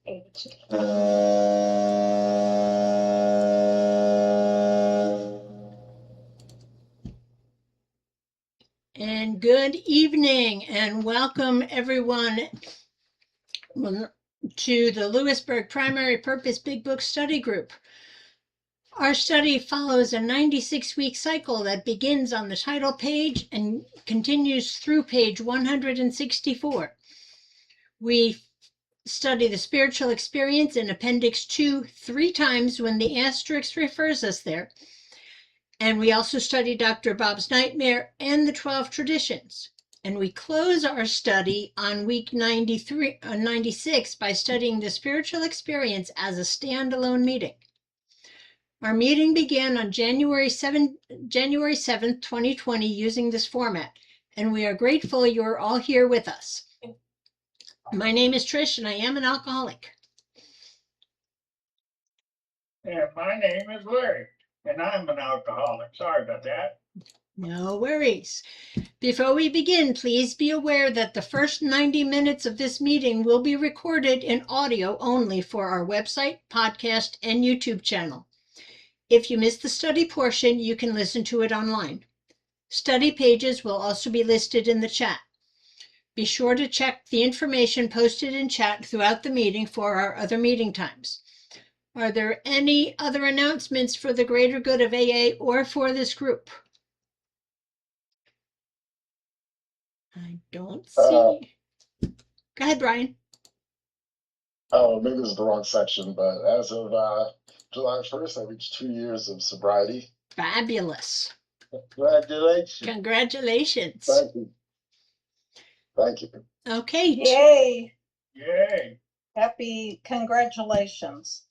And good evening and welcome everyone to the Lppbbsg Primary Purpose Big Book Study Group. Our study follows a 96-week cycle that begins on the title page and continues through page 164. We study the spiritual experience in Appendix 2 3 times when the asterisk refers us there. And we also study Dr. Bob's Nightmare and the 12 Traditions. And we close our study on week 96 by studying the spiritual experience as a standalone meeting. Our meeting began on January 7th, 2020, using this format, and we are grateful you're all here with us. My name is Trish, and I am an alcoholic. And my name is Larry, and I'm an alcoholic. Sorry about that. No worries. Before we begin, please be aware that the first 90 minutes of this meeting will be recorded in audio only for our website, podcast, and YouTube channel. If you missed the study portion, you can listen to it online. Study pages will also be listed in the chat. Be sure to check the information posted in chat throughout the meeting for our other meeting times. Are there any other announcements for the greater good of AA or for this group? I don't see. Go ahead, Brian. Oh, maybe this is the wrong section, but as of July 1st, I reached 2 years of sobriety. Fabulous. Congratulations. Congratulations. Thank you. Thank you. Okay. Yay. Yay. Happy congratulations.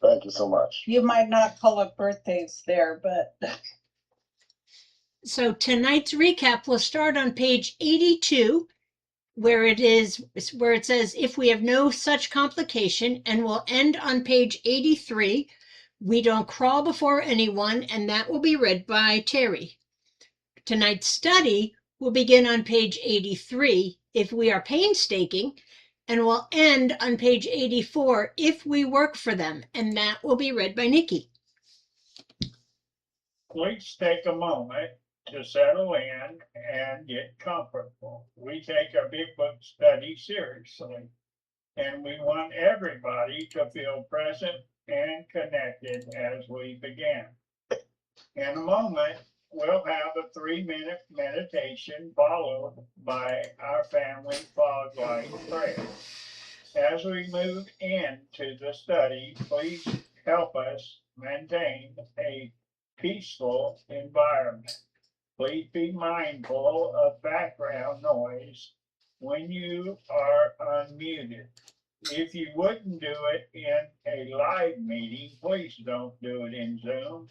Thank you so much. You might not call it birthdays there, but. So tonight's recap will start on page 82, where it says, if we have no such complication, and will end on page 83. We don't crawl before anyone, and that will be read by Terry. Tonight's study will begin on page 83, if we are painstaking, and will end on page 84, if we work for them, and that will be read by Nikki. Please take a moment to settle in and get comfortable. We take our Big Book study seriously, and we want everybody to feel present and connected as we begin. In a moment, we'll have a 3-minute meditation followed by our family fog light prayer. As we move into the study, please help us maintain a peaceful environment. Please be mindful of background noise when you are unmuted. If you wouldn't do it in a live meeting, please don't do it in Zoom.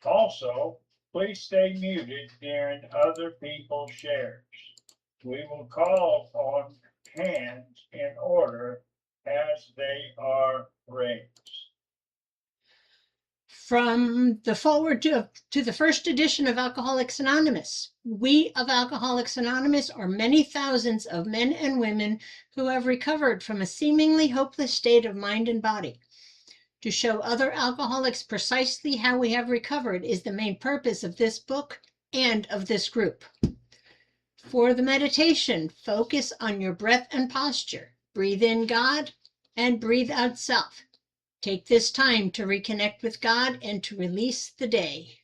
Also, please stay muted during other people's shares. We will call on hands in order as they are raised. From the forward to the first edition of Alcoholics Anonymous. We of Alcoholics Anonymous are many thousands of men and women who have recovered from a seemingly hopeless state of mind and body. To show other alcoholics precisely how we have recovered is the main purpose of this book and of this group. For the meditation, focus on your breath and posture. Breathe in God and breathe out self. Take this time to reconnect with God and to release the day.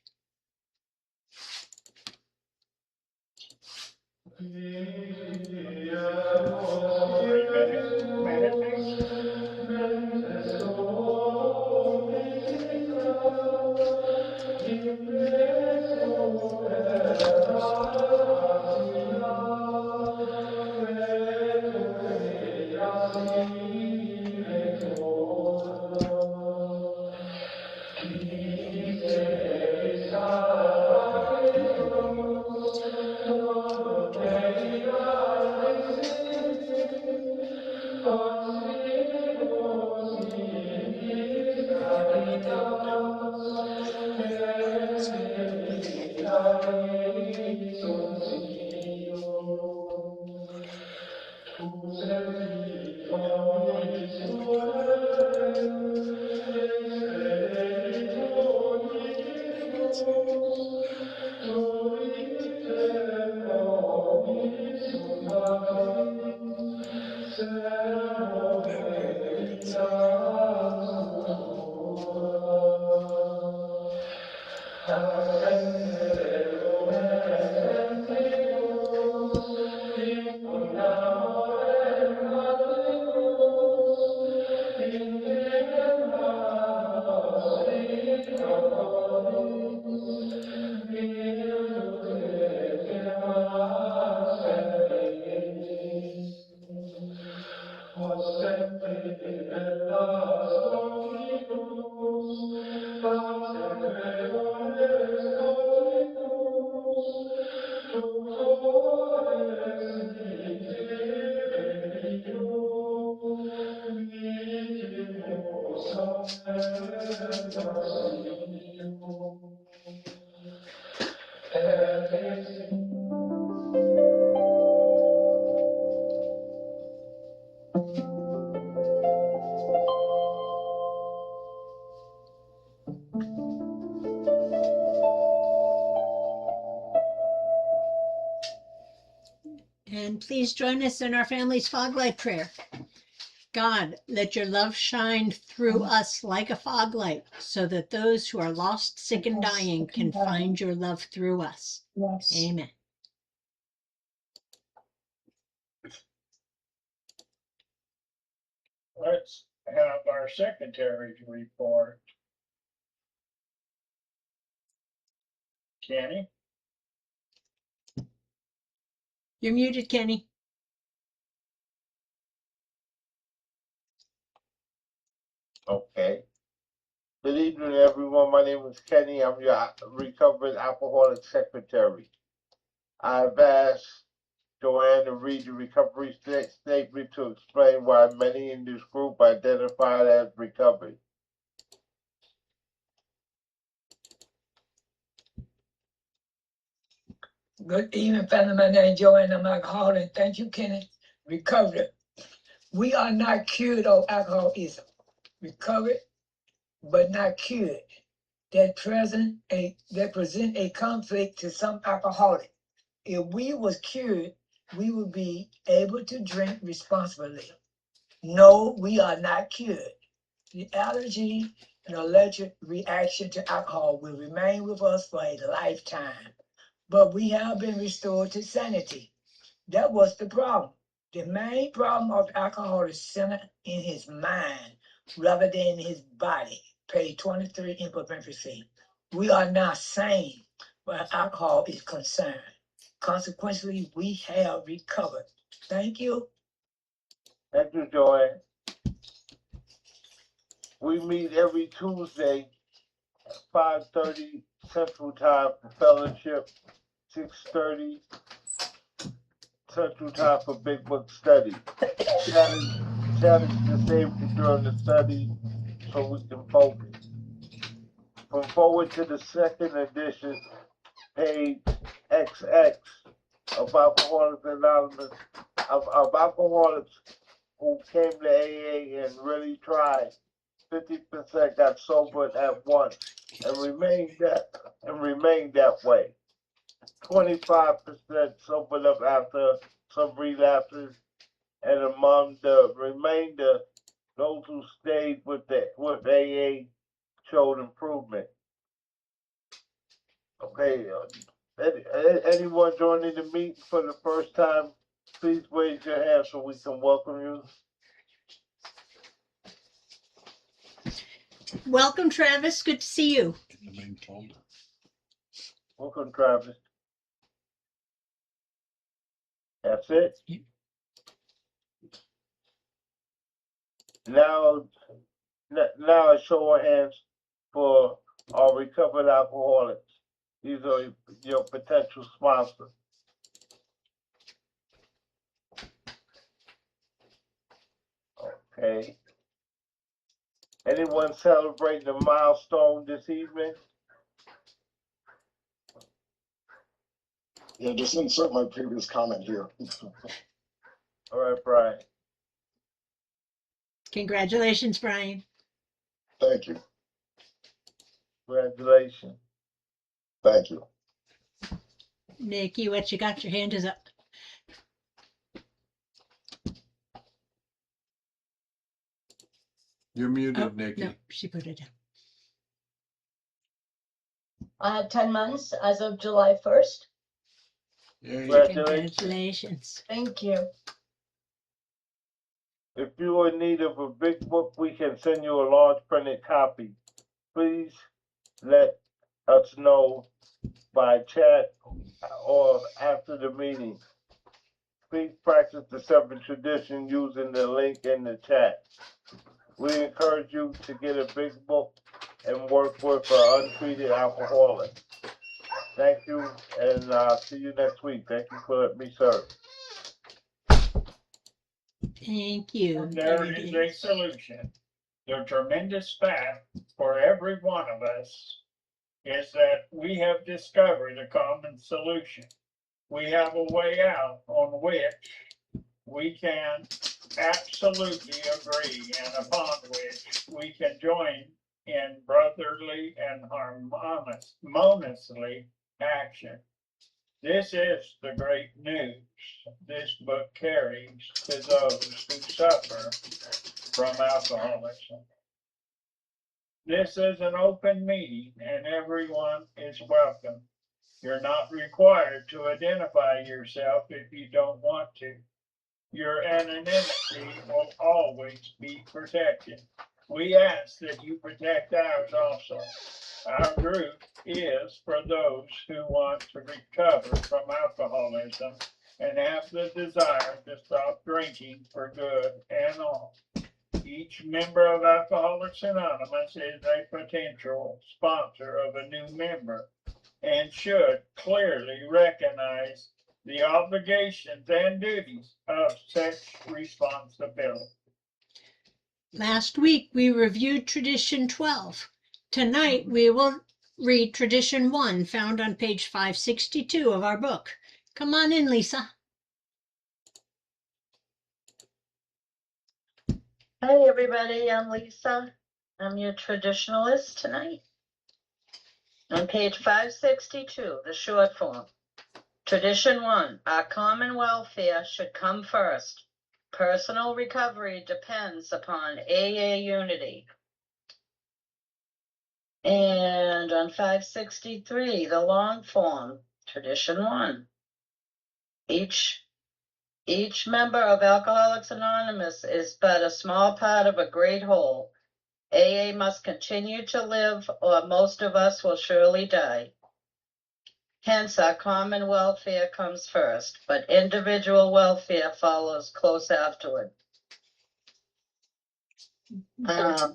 And please join us in our family's fog light prayer. God, let your love shine through us like a fog light, so that those who are lost, sick, and dying can find your love through us. Yes. Amen. Let's have our secretary's report. Kenny? You're muted, Kenny. Okay. Good evening, everyone. My name is Kenny. I'm your recovering alcoholic secretary. I've asked Joanne to read the recovery statement to explain why many in this group identified as recovered. Good evening, family. My name is Joanne. I'm alcoholic. Thank you, Kenny. Recovered. We are not cured of alcoholism. Recovered, but not cured. That present a conflict to some alcoholic. If we was cured, we would be able to drink responsibly. No, we are not cured. The allergy and allergic reaction to alcohol will remain with us for a lifetime. But we have been restored to sanity. That was the problem. The main problem of alcohol is centered in his mind rather than his body. Page 23 in parentheses. We are now sane where alcohol is concerned. Consequently, we have recovered. Thank you. Thank you, Joanne. We meet every Tuesday at 5:30 Central Time for fellowship, 6:30 Central Time for Big Book study. Challenge the safety during the study so we can focus. From forward to the second edition, page XX of Alcoholics Anonymous, of alcoholics who came to AA and really tried. 50% got sober at once and remained that way. 25% sobered up after some relapses, and among the remainder, those who stayed with AA showed improvement. Okay, anyone joining the meeting for the first time, please raise your hand so we can welcome you. Welcome, Travis. Good to see you. In the main folder. Welcome, Travis. That's it. Now a show of hands for our recovered alcoholics. These are your potential sponsors. Okay. Anyone celebrating a milestone this evening? Yeah, just insert my previous comment here. All right, Brian. Congratulations, Brian. Thank you. Congratulations. Thank you. Nikki, what you got? Your hand is up. You're muted, Oh, Nikki. no, she put it down. I had 10 months as of July 1st. Yay. Congratulations. Thank you. If you are in need of a big book, we can send you a large printed copy. Please let us know by chat or after the meeting. please practice the 7 tradition using the link in the chat. We encourage you to get a big book and work with an untreated alcoholic. Thank you, and see you next week. Thank you for letting me serve. Thank you. There is a solution. The tremendous fact for every one of us is that we have discovered a common solution. We have a way out on which we can absolutely agree and upon which we can join in brotherly and harmoniously action. This is the great news this book carries to those who suffer from alcoholism. This is an open meeting and everyone is welcome. You're not required to identify yourself if you don't want to. Your anonymity will always be protected. We ask that you protect ours also. Our group is for those who want to recover from alcoholism and have the desire to stop drinking for good and all. Each member of Alcoholics Anonymous is a potential sponsor of a new member and should clearly recognize the obligations and duties of such responsibility. Last week, we reviewed Tradition 12. Tonight, we will read Tradition 1, found on page 562 of our book. Come on in, Lisa. Hi, everybody. I'm Lisa. I'm your traditionalist tonight. On page 562, the short form. Tradition 1, our common welfare should come first. Personal recovery depends upon AA unity. And on 563, the long form, Tradition 1. Each member of Alcoholics Anonymous is but a small part of a great whole. AA must continue to live, or most of us will surely die. Hence, our common welfare comes first, but individual welfare follows close afterward. I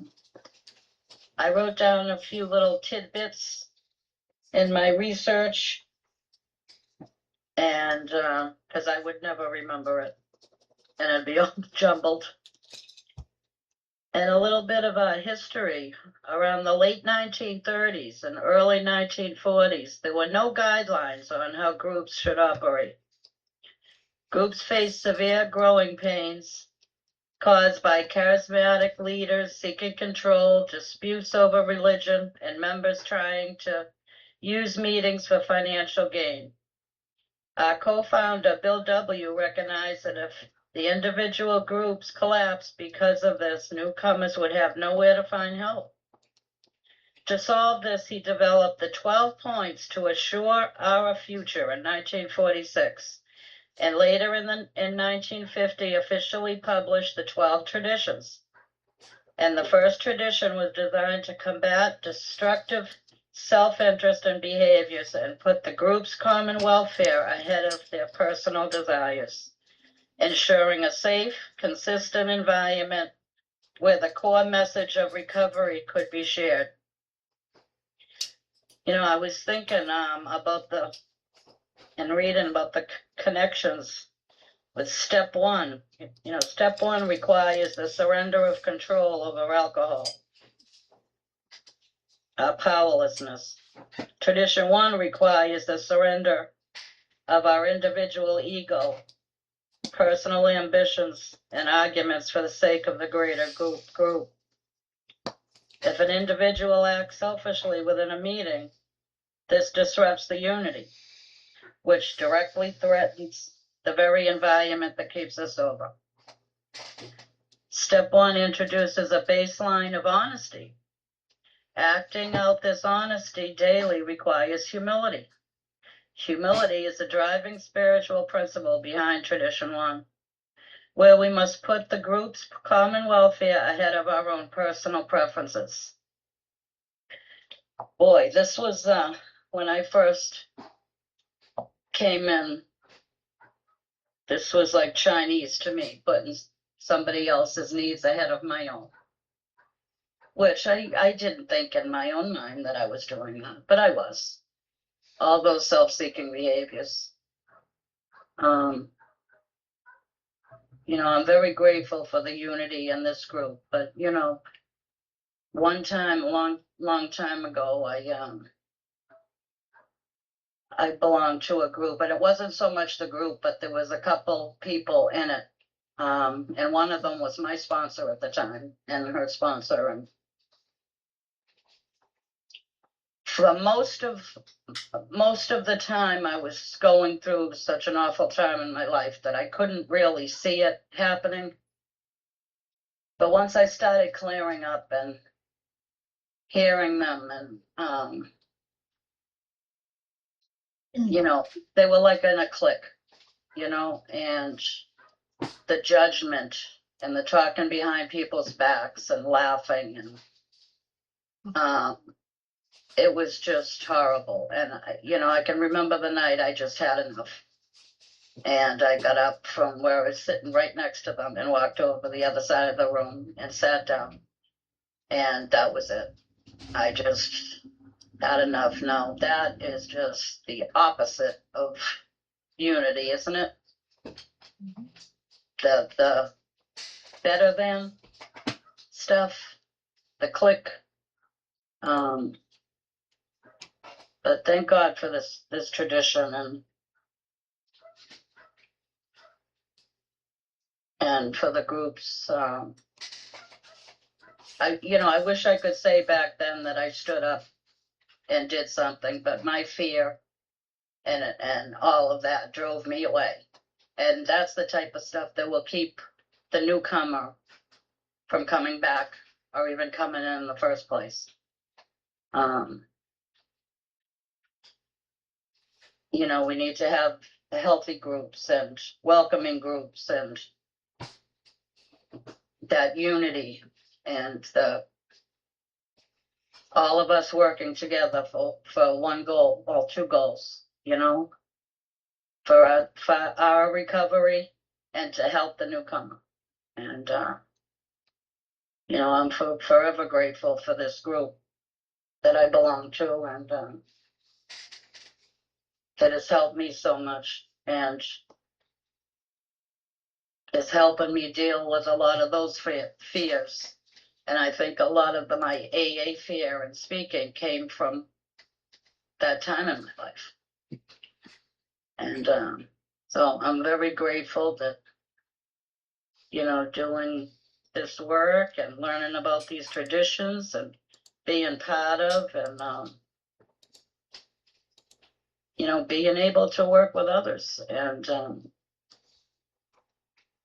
wrote down a few little tidbits in my research, and because I would never remember it, and it'd be all jumbled. And a little bit of a history. Around the late 1930s and early 1940s, there were no guidelines on how groups should operate. Groups faced severe growing pains caused by charismatic leaders seeking control, disputes over religion, and members trying to use meetings for financial gain. Our co-founder, Bill W., recognized that if the individual groups collapsed because of this, newcomers would have nowhere to find help. To solve this, he developed the 12 points to assure our future in 1946, and later in 1950 officially published the 12 traditions. And the first tradition was designed to combat destructive self-interest and behaviors and put the group's common welfare ahead of their personal desires, ensuring a safe, consistent environment where the core message of recovery could be shared. You know, I was thinking about and reading about the connections with step 1. You know, step 1 requires the surrender of control over alcohol, powerlessness. Tradition 1 requires the surrender of our individual ego, personal ambitions, and arguments for the sake of the greater group. If an individual acts selfishly within a meeting, this disrupts the unity, which directly threatens the very environment that keeps us sober. Step 1 introduces a baseline of honesty. Acting out this honesty daily requires humility. Humility is the driving spiritual principle behind Tradition 1, where we must put the group's common welfare ahead of our own personal preferences. Boy, this was when I first came in This was like Chinese to me, putting somebody else's needs ahead of my own. Which I didn't think in my own mind that I was doing that, but I was. All those self-seeking behaviors. You know, I'm very grateful for the unity in this group, but you know, one time, long time ago, I belonged to a group, and it wasn't so much the group, but there was a couple people in it. And one of them was my sponsor at the time and her sponsor. And for most of the time, I was going through such an awful time in my life that I couldn't really see it happening. But once I started clearing up and hearing them and, you know, they were like in a clique, you know, and the judgment and the talking behind people's backs and laughing and it was just horrible. And you know, I can remember the night I just had enough, and I got up from where I was sitting right next to them and walked over the other side of the room and sat down, and that was it. I just had enough. Now that is just the opposite of unity, isn't it? The better than stuff, the clique. But thank God for this tradition and for the groups. I wish I could say back then that I stood up and did something, but my fear and all of that drove me away. And that's the type of stuff that will keep the newcomer from coming back or even coming in the first place. You know, we need to have healthy groups and welcoming groups and that unity and all of us working together for one goal, or two goals, you know, for our recovery and to help the newcomer. And, you know, I'm forever grateful for this group that I belong to and that has helped me so much and is helping me deal with a lot of those fears. And I think a lot of my AA fear and speaking came from that time in my life. And so I'm very grateful that, you know, doing this work and learning about these traditions and being part of and, you know, being able to work with others. And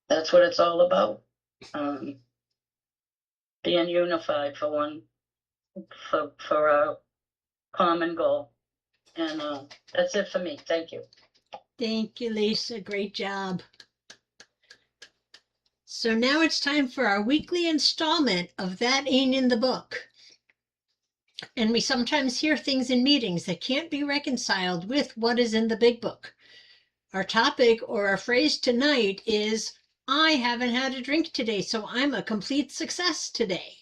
that's what it's all about. Being unified for our common goal. And that's it for me. Thank you. Thank you, Lisa. Great job. So now it's time for our weekly installment of That Ain't in the Book. And we sometimes hear things in meetings that can't be reconciled with what is in the big book. Our topic or our phrase tonight is, I haven't had a drink today, so I'm a complete success today.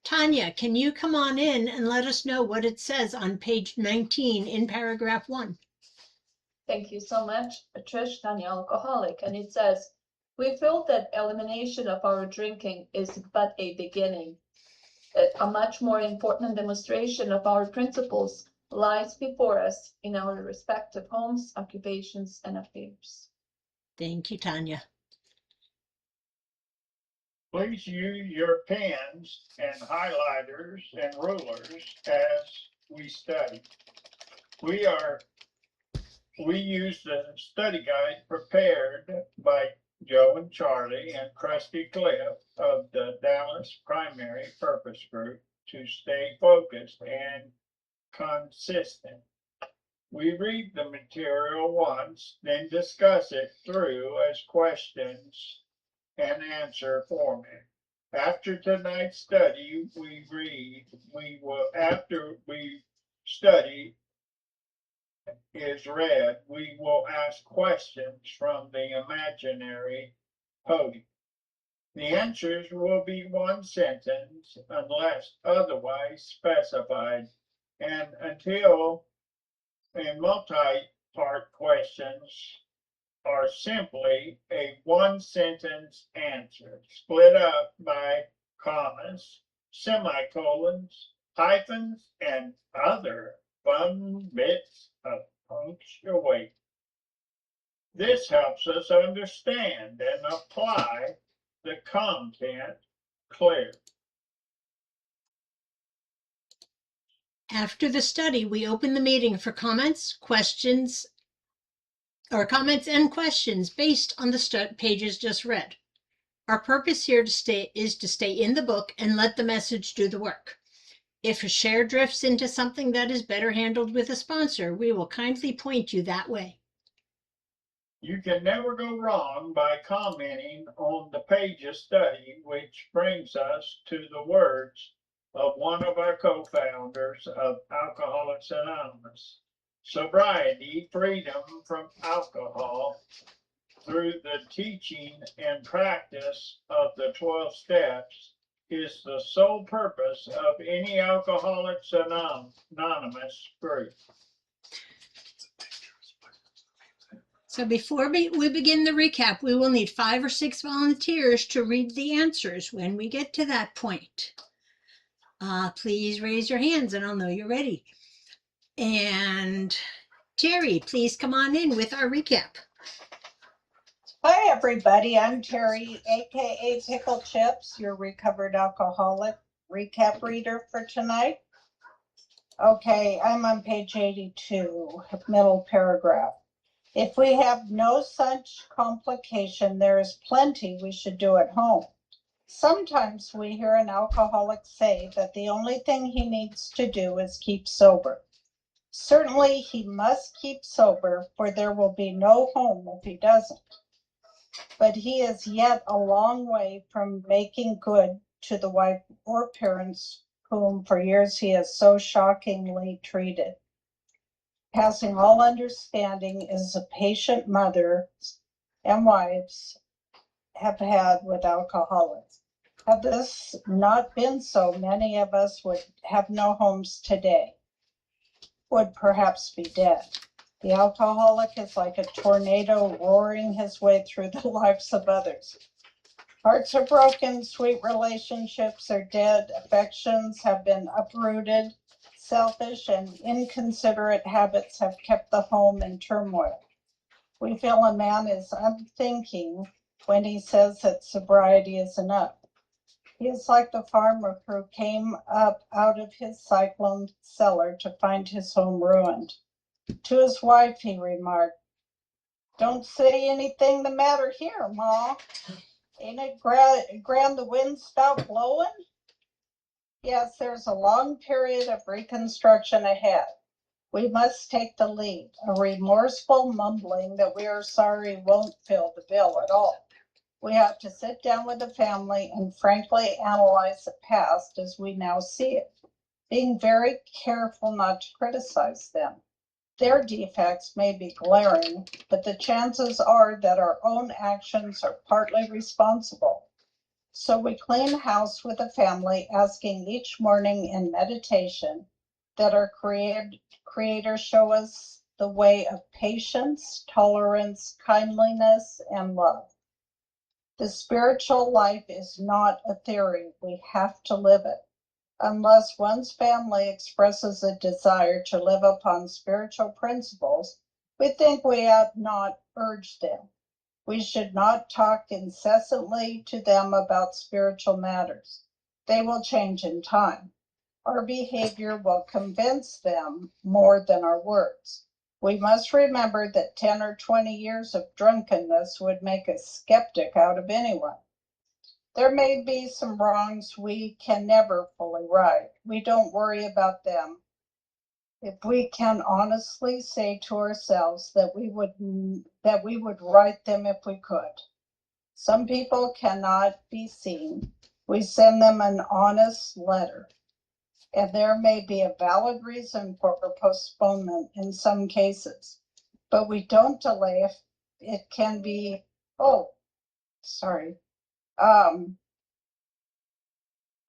Tanya, can you come on in and let us know what it says on page 19 in paragraph 1? Thank you so much, Trish, Tanya Alcoholic. And it says, we feel that elimination of our drinking is but a beginning. A much more important demonstration of our principles lies before us in our respective homes, occupations, and affairs. Thank you, Tanya. Please use your pens and highlighters and rulers as we study. We use the study guide prepared by Joe and Charlie and Krusty Cliff of the Dallas Primary Purpose Group to stay focused and consistent. We read the material once, then discuss it through as questions and answer format. After tonight's study, after we study, is read, we will ask questions from the imaginary podium. The answers will be one sentence unless otherwise specified, and until in multi-part questions are simply a one-sentence answer, split up by commas, semicolons, hyphens, and other fun bits of punctuation. This helps us understand and apply the content clearly. After the study, we open the meeting for comments and questions based on the pages just read. Our purpose here is to stay in the book and let the message do the work. If a share drifts into something that is better handled with a sponsor, we will kindly point you that way. You can never go wrong by commenting on the pages study, which brings us to the words of one of our co-founders of Alcoholics Anonymous. Sobriety, freedom from alcohol through the teaching and practice of the 12 steps is the sole purpose of any Alcoholics Anonymous group. So before we begin the recap, we will need 5 or 6 volunteers to read the answers when we get to that point. Please raise your hands and I'll know you're ready. And Terry, please come on in with our recap. Hi, everybody. I'm Terry, aka Pickle Chips, your recovered alcoholic recap reader for tonight. Okay, I'm on page 82, middle paragraph. If we have no such complication, there is plenty we should do at home. Sometimes we hear an alcoholic say that the only thing he needs to do is keep sober. Certainly he must keep sober, for there will be no home if he doesn't. But he is yet a long way from making good to the wife or parents whom for years he has so shockingly treated. Passing all understanding is a patient mothers and wives have had with alcoholics. Had this not been so, many of us would have no homes today, would perhaps be dead. The alcoholic is like a tornado roaring his way through the lives of others. Hearts are broken, sweet relationships are dead, affections have been uprooted, selfish and inconsiderate habits have kept the home in turmoil. We feel a man is unthinking when he says that sobriety is enough. He is like the farmer who came up out of his cyclone cellar to find his home ruined. To his wife, he remarked, "Don't say anything the matter here, Ma. Ain't it grand the wind stopped blowing?" Yes, there's a long period of reconstruction ahead. We must take the lead, a remorseful mumbling that we are sorry won't fill the bill at all. We have to sit down with the family and frankly analyze the past as we now see it, being very careful not to criticize them. Their defects may be glaring, but the chances are that our own actions are partly responsible. So we clean house with the family, asking each morning in meditation that our Creator show us the way of patience, tolerance, kindliness, and love. The spiritual life is not a theory. We have to live it. Unless one's family expresses a desire to live upon spiritual principles, we think we ought not urge them. We should not talk incessantly to them about spiritual matters. They will change in time. Our behavior will convince them more than our words. We must remember that 10 or 20 years of drunkenness would make a skeptic out of anyone. There may be some wrongs we can never fully right. We don't worry about them. If we can honestly say to ourselves that we would right them if we could. Some people cannot be seen. We send them an honest letter. and there may be a valid reason for postponement in some cases, but we don't delay if it can be, oh, sorry.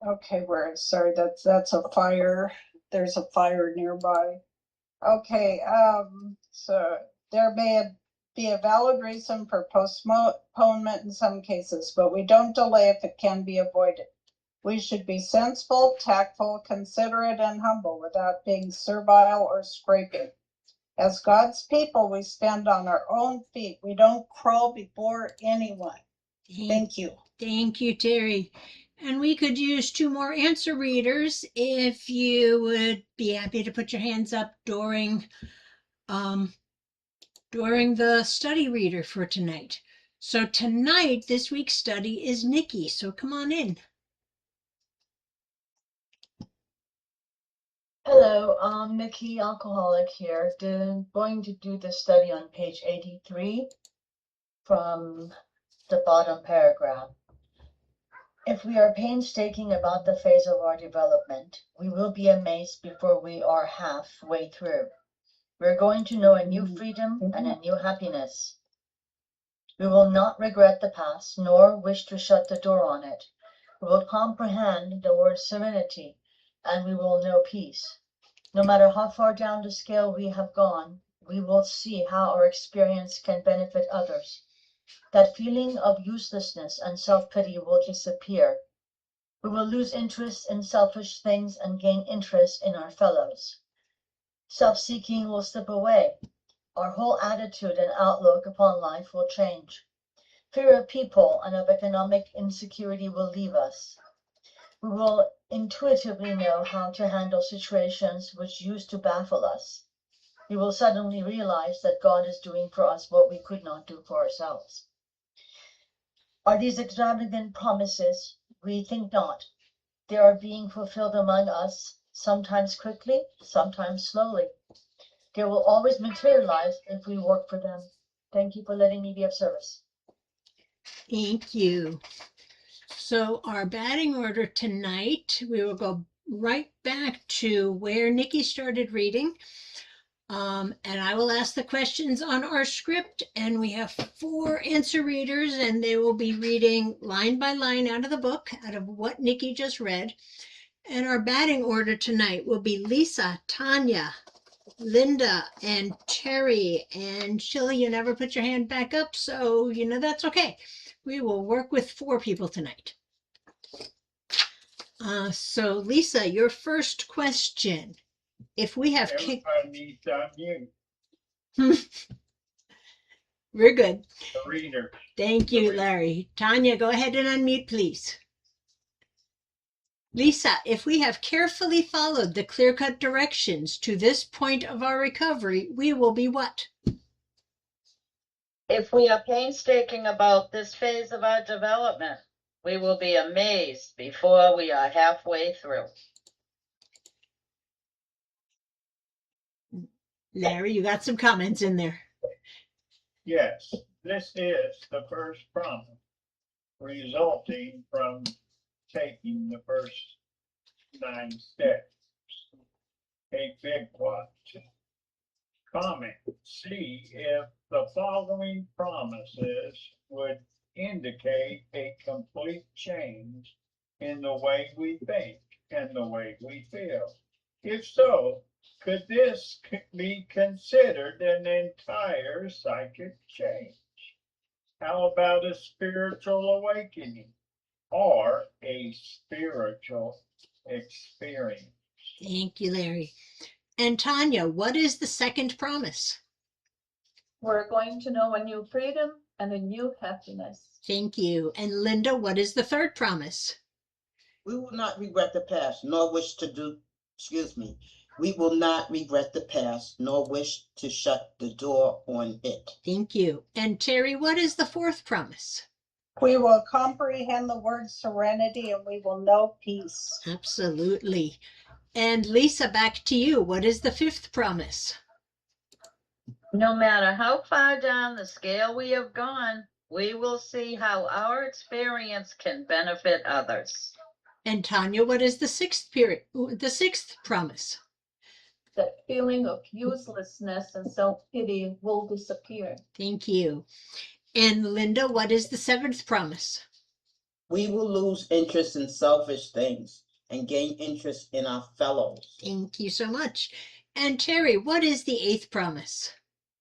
Okay, sorry, that's a fire. There's a fire nearby. Okay, so there may be a valid reason for postponement in some cases, but we don't delay if it can be avoided. We should be sensible, tactful, considerate, and humble without being servile or scraping. As God's people, we stand on our own feet. We don't crawl before anyone. Thank you. Thank you, Terry. And we could use 2 more answer readers if you would be happy to put your hands up during the study reader for tonight. So tonight, this week's study is Nikki. So come on in. Hello, Nikki, alcoholic here. Going to do the study on page 83 from the bottom paragraph. If we are painstaking about the phase of our development, we will be amazed before we are halfway through. We're going to know a new freedom and a new happiness. We will not regret the past, nor wish to shut the door on it. We will comprehend the word serenity, and we will know peace. No matter how far down the scale we have gone, we will see how our experience can benefit others. That feeling of uselessness and self-pity will disappear. We will lose interest in selfish things and gain interest in our fellows. Self-seeking will slip away. Our whole attitude and outlook upon life will change. Fear of people and of economic insecurity will leave us. We will intuitively know how to handle situations which used to baffle us. We will suddenly realize that God is doing for us what we could not do for ourselves. Are these extravagant promises? We think not. They are being fulfilled among us, sometimes quickly, sometimes slowly. They will always materialize if we work for them. Thank you for letting me be of service. Thank you. So our batting order tonight, we will go right back to where Nikki started reading. And I will ask the questions on our script, and we have 4 answer readers, and they will be reading line by line out of the book, out of what Nikki just read. And our batting order tonight will be Lisa, Tanya, Linda, and Terry. And Sheila, you never put your hand back up, so that's okay. We will work with 4 people tonight. So Lisa, your first question. If we have Everybody needs to unmute We're good. the reader. Thank you, Larry. Tanya, go ahead and unmute, please. Lisa, if we have carefully followed the clear-cut directions to this point of our recovery, we will be what? If we are painstaking about this phase of our development, we will be amazed before we are halfway through. Larry, you got some comments in there. Yes, this is the first promise resulting from taking the first 9 steps. A big one. Comment. See if the following promises would indicate a complete change in the way we think and the way we feel. If so, could this be considered an entire psychic change? How about a spiritual awakening or a spiritual experience? Thank you, Larry. And Tanya, what is the second promise? We're going to know a new freedom and a new happiness. Thank you. And Linda, what is the third promise? We will not regret the past, nor wish to we will not regret the past, nor wish to shut the door on it. Thank you. And Terry, what is the fourth promise? We will comprehend the word serenity and we will know peace. Absolutely. And Lisa, back to you. What is the fifth promise? No matter how far down the scale we have gone, we will see how our experience can benefit others. And Tanya, what is the sixth promise? The feeling of uselessness and self-pity will disappear. Thank you. And Linda, what is the seventh promise? We will lose interest in selfish things and gain interest in our fellows. Thank you so much. And Terry, what is the eighth promise?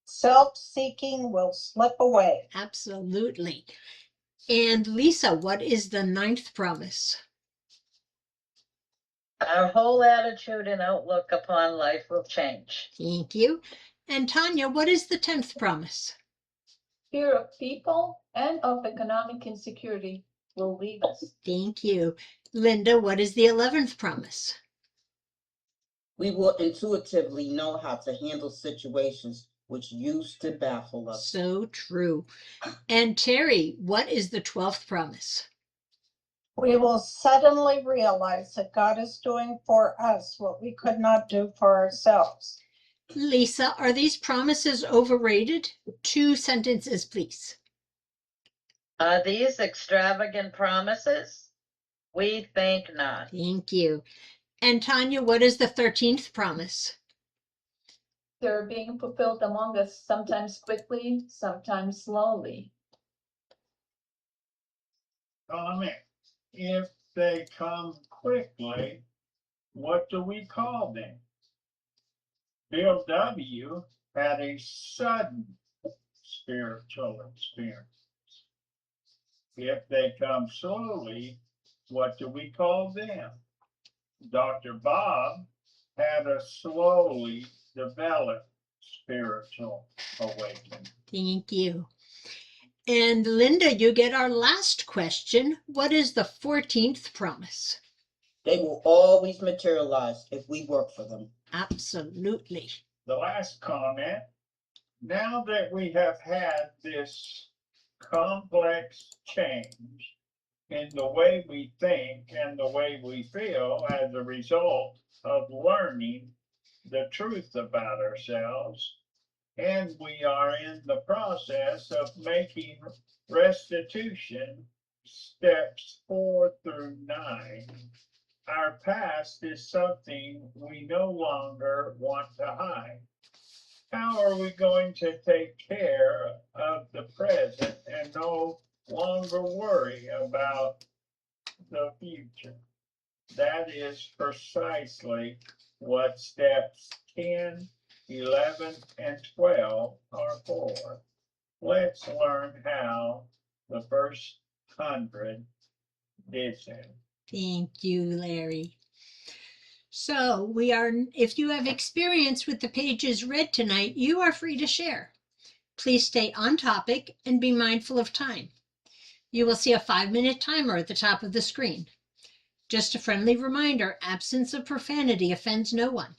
Self-seeking will slip away. Absolutely. And Lisa, what is the ninth promise? Our whole attitude and outlook upon life will change. Thank you. And Tanya, what is the 10th promise? Fear of people and of economic insecurity will leave us. Thank you. Linda, what is the 11th promise? We will intuitively know how to handle situations which used to baffle us. So true. And Terry, what is the 12th promise? We will suddenly realize that God is doing for us what we could not do for ourselves. Lisa, are these promises overrated? 2 sentences, please. Are these extravagant promises? We think not. Thank you. And Tanya, what is the 13th promise? They're being fulfilled among us, sometimes quickly, sometimes slowly. Comment. If they come quickly, what do we call them? Bill W. had a sudden spiritual experience. If they come slowly, what do we call them? Dr. Bob had a slowly developed spiritual awakening. Thank you. And Linda, you get our last question. What is the 14th promise? They will always materialize if we work for them. Absolutely. The last comment, now that we have had this complex change in the way we think and the way we feel as a result of learning the truth about ourselves, and we are in the process of making restitution steps 4 through 9. Our past is something we no longer want to hide. How are we going to take care of the present and no longer worry about the future? That is precisely what steps 10, 11, and 12 are for. Let's learn how the first 100 did that. Thank you, Larry. So if you have experience with the pages read tonight, you are free to share. Please stay on topic and be mindful of time. You will see a 5-minute timer at the top of the screen. Just a friendly reminder, absence of profanity offends no one.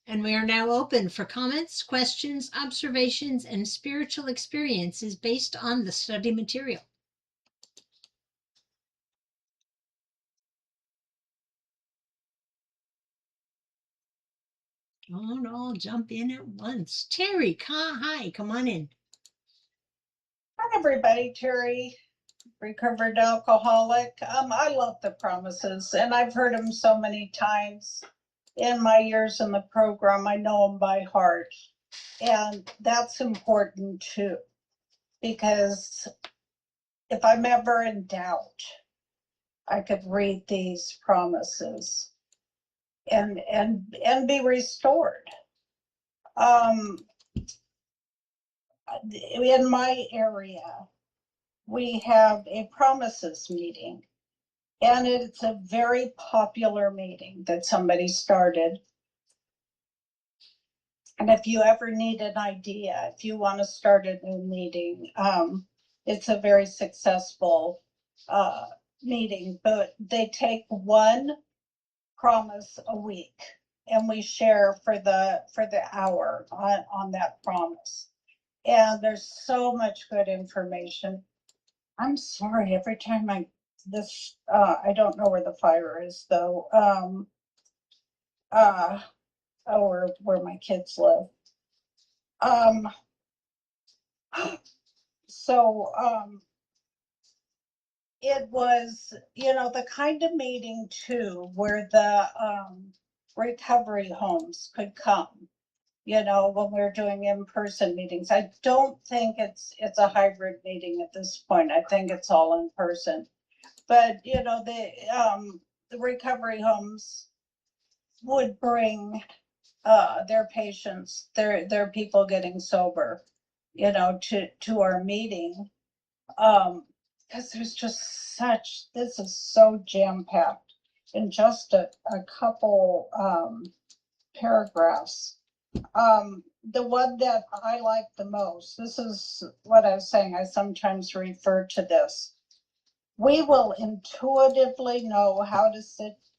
And we are now open for comments, questions, observations, and spiritual experiences based on the study material. Don't all jump in at once. Terry, hi, come on in. Hi, everybody. Terry, recovered alcoholic. I love the promises, and I've heard them so many times in my years in the program. I know them by heart, and that's important too, because if I'm ever in doubt, I could read these promises and be restored. In my area, we have a promises meeting, and it's a very popular meeting that somebody started. And if you ever need an idea, if you want to start a new meeting, it's a very successful meeting. But they take one promise a week, and we share for the hour on that promise. And there's so much good information. I'm sorry, every time I don't know where the fire is though. Where my kids live. So it was, the kind of meeting too, where the recovery homes could come, when we're doing in-person meetings. I don't think it's a hybrid meeting at this point. I think it's all in person. But, the recovery homes would bring their patients, their people getting sober, to our meeting. Because there's just this is so jam-packed in just a couple paragraphs. The one that I like the most, this is what I was saying, I sometimes refer to this. We will intuitively know how to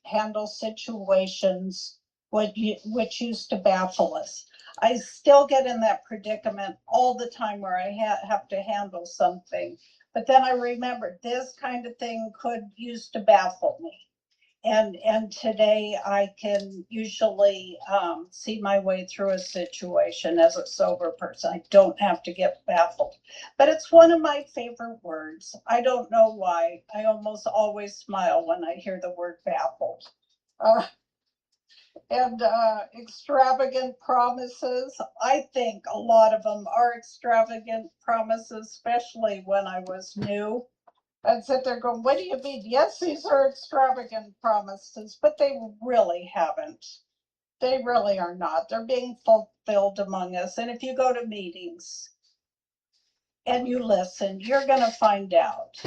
handle situations which used to baffle us. I still get in that predicament all the time where I have to handle something. But then I remember this kind of thing used to baffle me. And today I can usually see my way through a situation as a sober person. I don't have to get baffled. But it's one of my favorite words. I don't know why. I almost always smile when I hear the word baffled. And extravagant promises. I think a lot of them are extravagant promises, especially when I was new. I'd sit there going, what do you mean? Yes, these are extravagant promises, but they really haven't. They really are not. They're being fulfilled among us. And if you go to meetings and you listen, you're going to find out,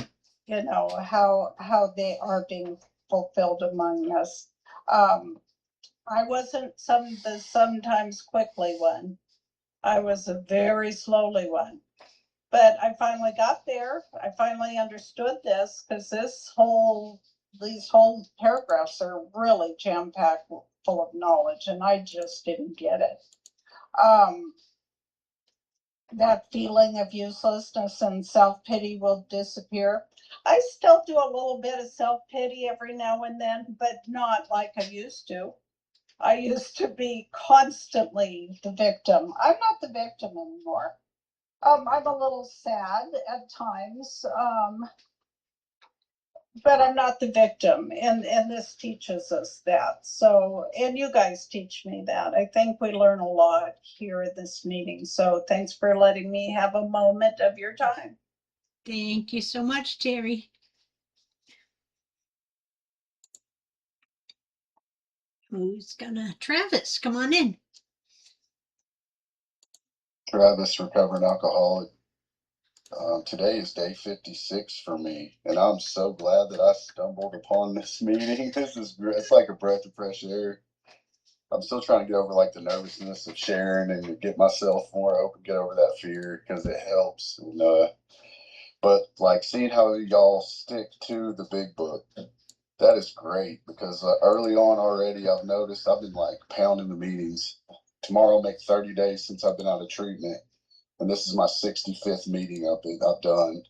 how they are being fulfilled among us. I wasn't the sometimes quickly one. I was a very slowly one. But I finally got there. I finally understood this because these whole paragraphs are really jam-packed full of knowledge, and I just didn't get it. That feeling of uselessness and self-pity will disappear. I still do a little bit of self-pity every now and then, but not like I used to. I used to be constantly the victim. I'm not the victim anymore. I'm a little sad at times, but I'm not the victim, and this teaches us that. So, and you guys teach me that. I think we learn a lot here at this meeting. So thanks for letting me have a moment of your time. Thank you so much, Terry. Travis, come on in. Travis, recovering alcoholic. Today is day 56 for me, and I'm so glad that I stumbled upon this meeting. This is great. It's like a breath of fresh air. I'm still trying to get over like the nervousness of sharing and to get myself more open, get over that fear because it helps. But like seeing how y'all stick to the big book, that is great because early on already I've noticed I've been like pounding the meetings. Tomorrow will make 30 days since I've been out of treatment. And this is my 65th meeting I've done.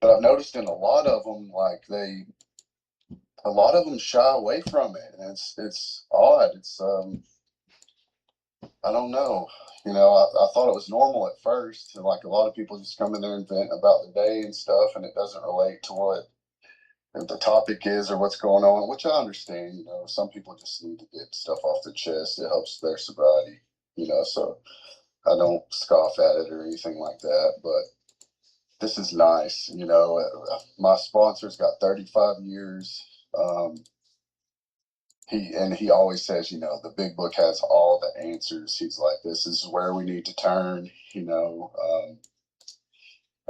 But I've noticed in a lot of them, like a lot of them shy away from it, and it's odd. It's I don't know. I thought it was normal at first, and like a lot of people just come in there and vent about the day and stuff, and it doesn't relate to what the topic is or what's going on, which I understand. Some people just need to get stuff off their chest. It helps their sobriety. So I don't scoff at it or anything like that, but this is nice. My sponsor's got 35 years. He always says, the big book has all the answers. He's like, this is where we need to turn,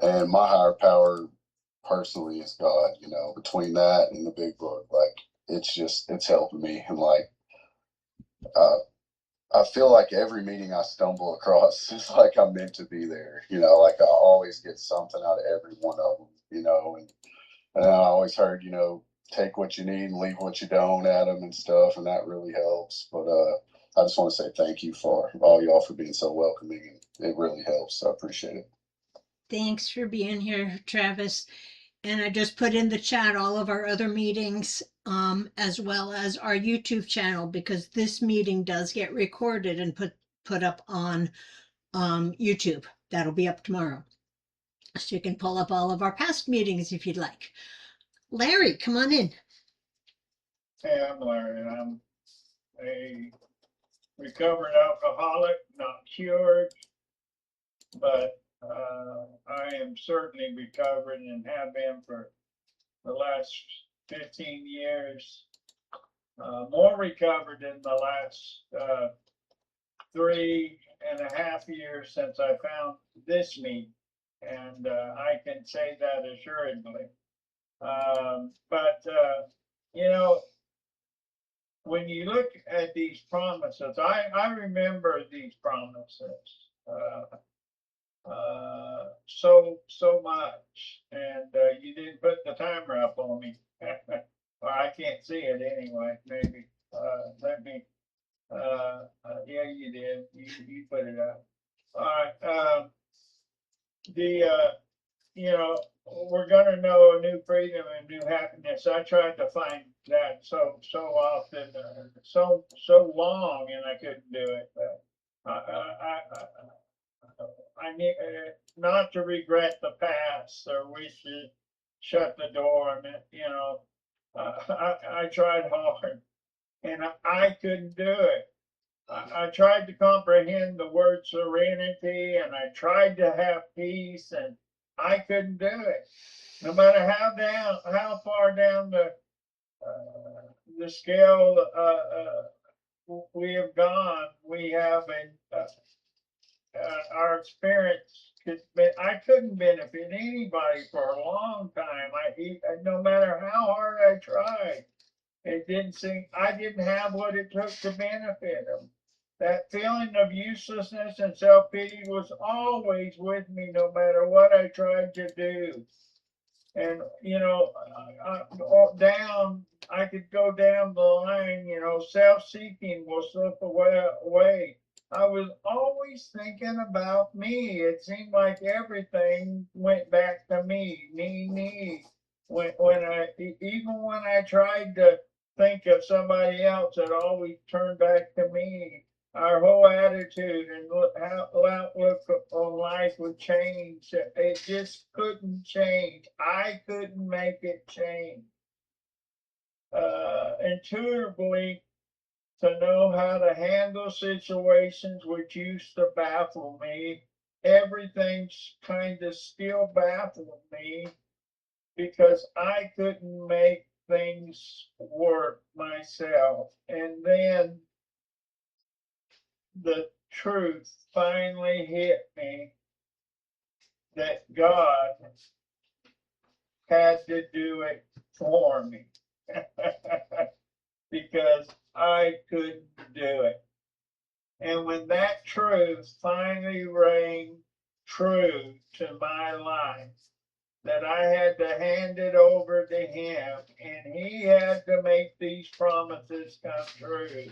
and my higher power personally is God, between that and the big book, like it's helping me. And like, I feel like every meeting I stumble across is like I'm meant to be there, like I always get something out of every one of them, and I always heard, take what you need and leave what you don't at them and stuff, and that really helps. But I just want to say thank you for all y'all for being so welcoming, and it really helps. So I appreciate it. Thanks for being here, Travis. And I just put in the chat all of our other meetings, as well as our YouTube channel, because this meeting does get recorded and put up on YouTube. That'll be up tomorrow. So you can pull up all of our past meetings if you'd like. Larry, come on in. Hey, I'm Larry, and I'm a recovered alcoholic, not cured, but I am certainly recovered and have been for the last 15 years. More recovered in the last 3.5 years since I found this meat, and I can say that assuredly. But you know, when you look at these promises, I remember these promises so much, and you didn't put the timer up on me, or I can't see it anyway. Maybe let me. Yeah, you did. You put it up. All right. You know, we're gonna know a new freedom and new happiness. I tried to find that so often, so long, and I couldn't do it. But I need not to regret the past or wish to shut the door. And you know, I tried hard, and I couldn't do it. I tried to comprehend the word serenity, and I tried to have peace, and I couldn't do it. No matter how far down the scale we have gone, we have our experience. I couldn't benefit anybody for a long time. No matter how hard I tried, it didn't seem I didn't have what it took to benefit them. That feeling of uselessness and self-pity was always with me, no matter what I tried to do. And, you know, I could go down the line, you know, self-seeking will slip away. I was always thinking about me. It seemed like everything went back to me. Even when I tried to think of somebody else, it always turned back to me. Our whole attitude and outlook on life would change. It just couldn't change. I couldn't make it change. Intuitively, to know how to handle situations which used to baffle me, everything kind of still baffled me because I couldn't make things work myself. And then the truth finally hit me that God had to do it for me because I couldn't do it. And when that truth finally rang true to my life, that I had to hand it over to Him and He had to make these promises come true.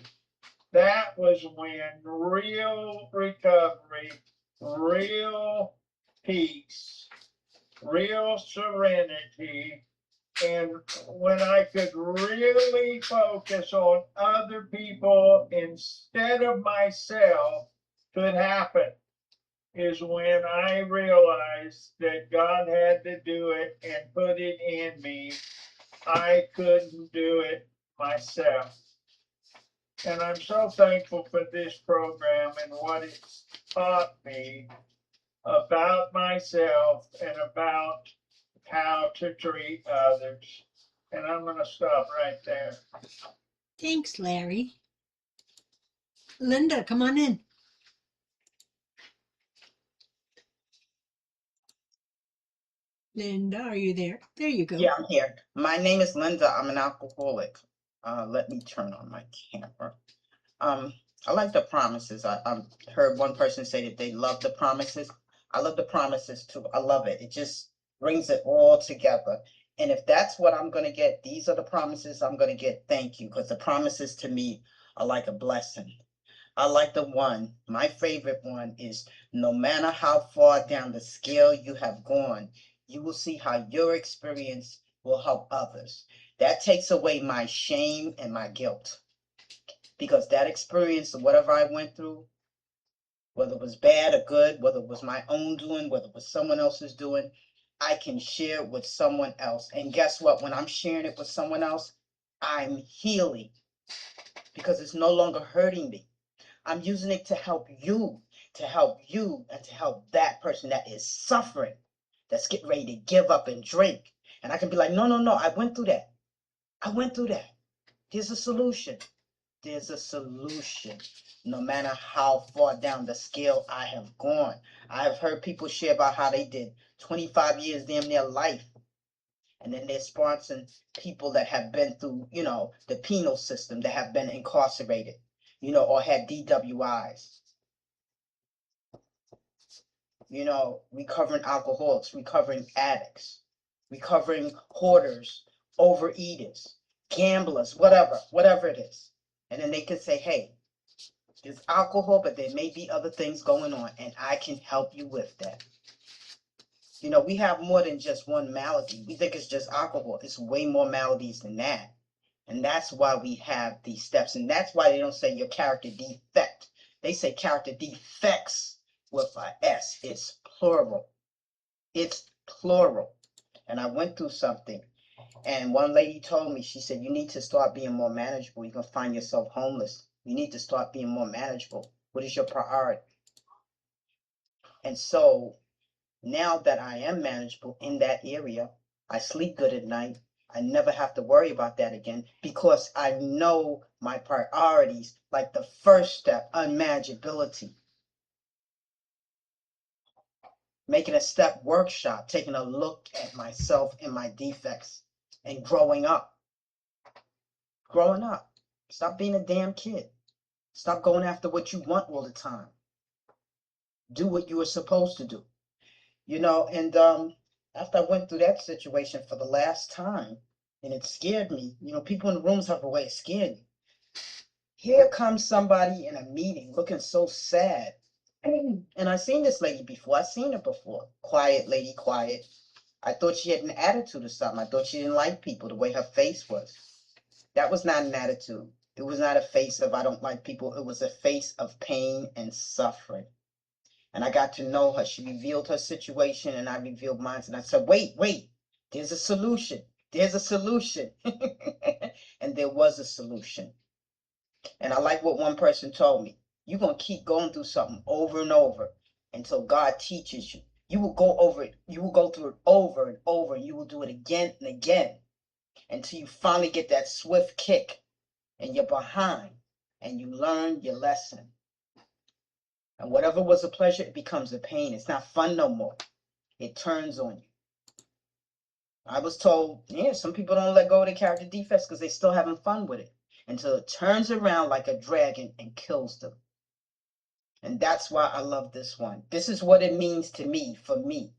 That was when real recovery, real peace, real serenity, and when I could really focus on other people instead of myself could happen, is when I realized that God had to do it and put it in me. I couldn't do it myself. And I'm so thankful for this program and what it's taught me about myself and about how to treat others. And I'm going to stop right there. Thanks, Larry. Linda, come on in. Linda, are you there? There you go. Yeah, I'm here. My name is Linda. I'm an alcoholic. Let me turn on my camera. I like the promises. I heard one person say that they love the promises. I love the promises too. I love it. It just brings it all together. And if that's what I'm going to get, these are the promises I'm going to get. Thank you. Because the promises to me are like a blessing. I like the one, my favorite one is no matter how far down the scale you have gone, you will see how your experience will help others. That takes away my shame and my guilt. Because that experience, whatever I went through, whether it was bad or good, whether it was my own doing, whether it was someone else's doing, I can share it with someone else. And guess what? When I'm sharing it with someone else, I'm healing because it's no longer hurting me. I'm using it to help you, and to help that person that is suffering, that's getting ready to give up and drink. And I can be like, no, no, no, I went through that. I went through that. There's a solution. There's a solution. No matter how far down the scale I have gone. I have heard people share about how they did 25 years damn near life. And then they're sponsoring people that have been through, the penal system, that have been incarcerated, or had DWIs. Recovering alcoholics, recovering addicts, recovering hoarders, overeaters, gamblers, whatever it is. And then they can say, hey, there's alcohol, but there may be other things going on, and I can help you with that. We have more than just one malady. We think it's just alcohol. It's way more maladies than that. And that's why we have these steps. And that's why they don't say your character defect. They say character defects with an S. It's plural. It's plural. And I went through something. And one lady told me, she said, you need to start being more manageable. You're going to find yourself homeless. You need to start being more manageable. What is your priority? And so now that I am manageable in that area, I sleep good at night. I never have to worry about that again because I know my priorities, like the first step, unmanageability. Making a step workshop, taking a look at myself and my defects and growing up. Growing up. Stop being a damn kid. Stop going after what you want all the time. Do what you were supposed to do. And after I went through that situation for the last time, and it scared me, people in the rooms have a way of scaring you. Here comes somebody in a meeting looking so sad. And I've seen this lady before. I've seen her before. Quiet lady, quiet. I thought she had an attitude or something. I thought she didn't like people, the way her face was. That was not an attitude. It was not a face of I don't like people. It was a face of pain and suffering. And I got to know her. She revealed her situation and I revealed mine. And I said, wait, there's a solution. There's a solution. And there was a solution. And I like what one person told me. You're going to keep going through something over and over until God teaches you. You will go over it. You will go through it over and over. And you will do it again and again until you finally get that swift kick and you're behind and you learn your lesson. And whatever was a pleasure, it becomes a pain. It's not fun no more. It turns on you. I was told, some people don't let go of their character defects because they're still having fun with it until it turns around like a dragon and kills them. And that's why I love this one. This is what it means to me, for me.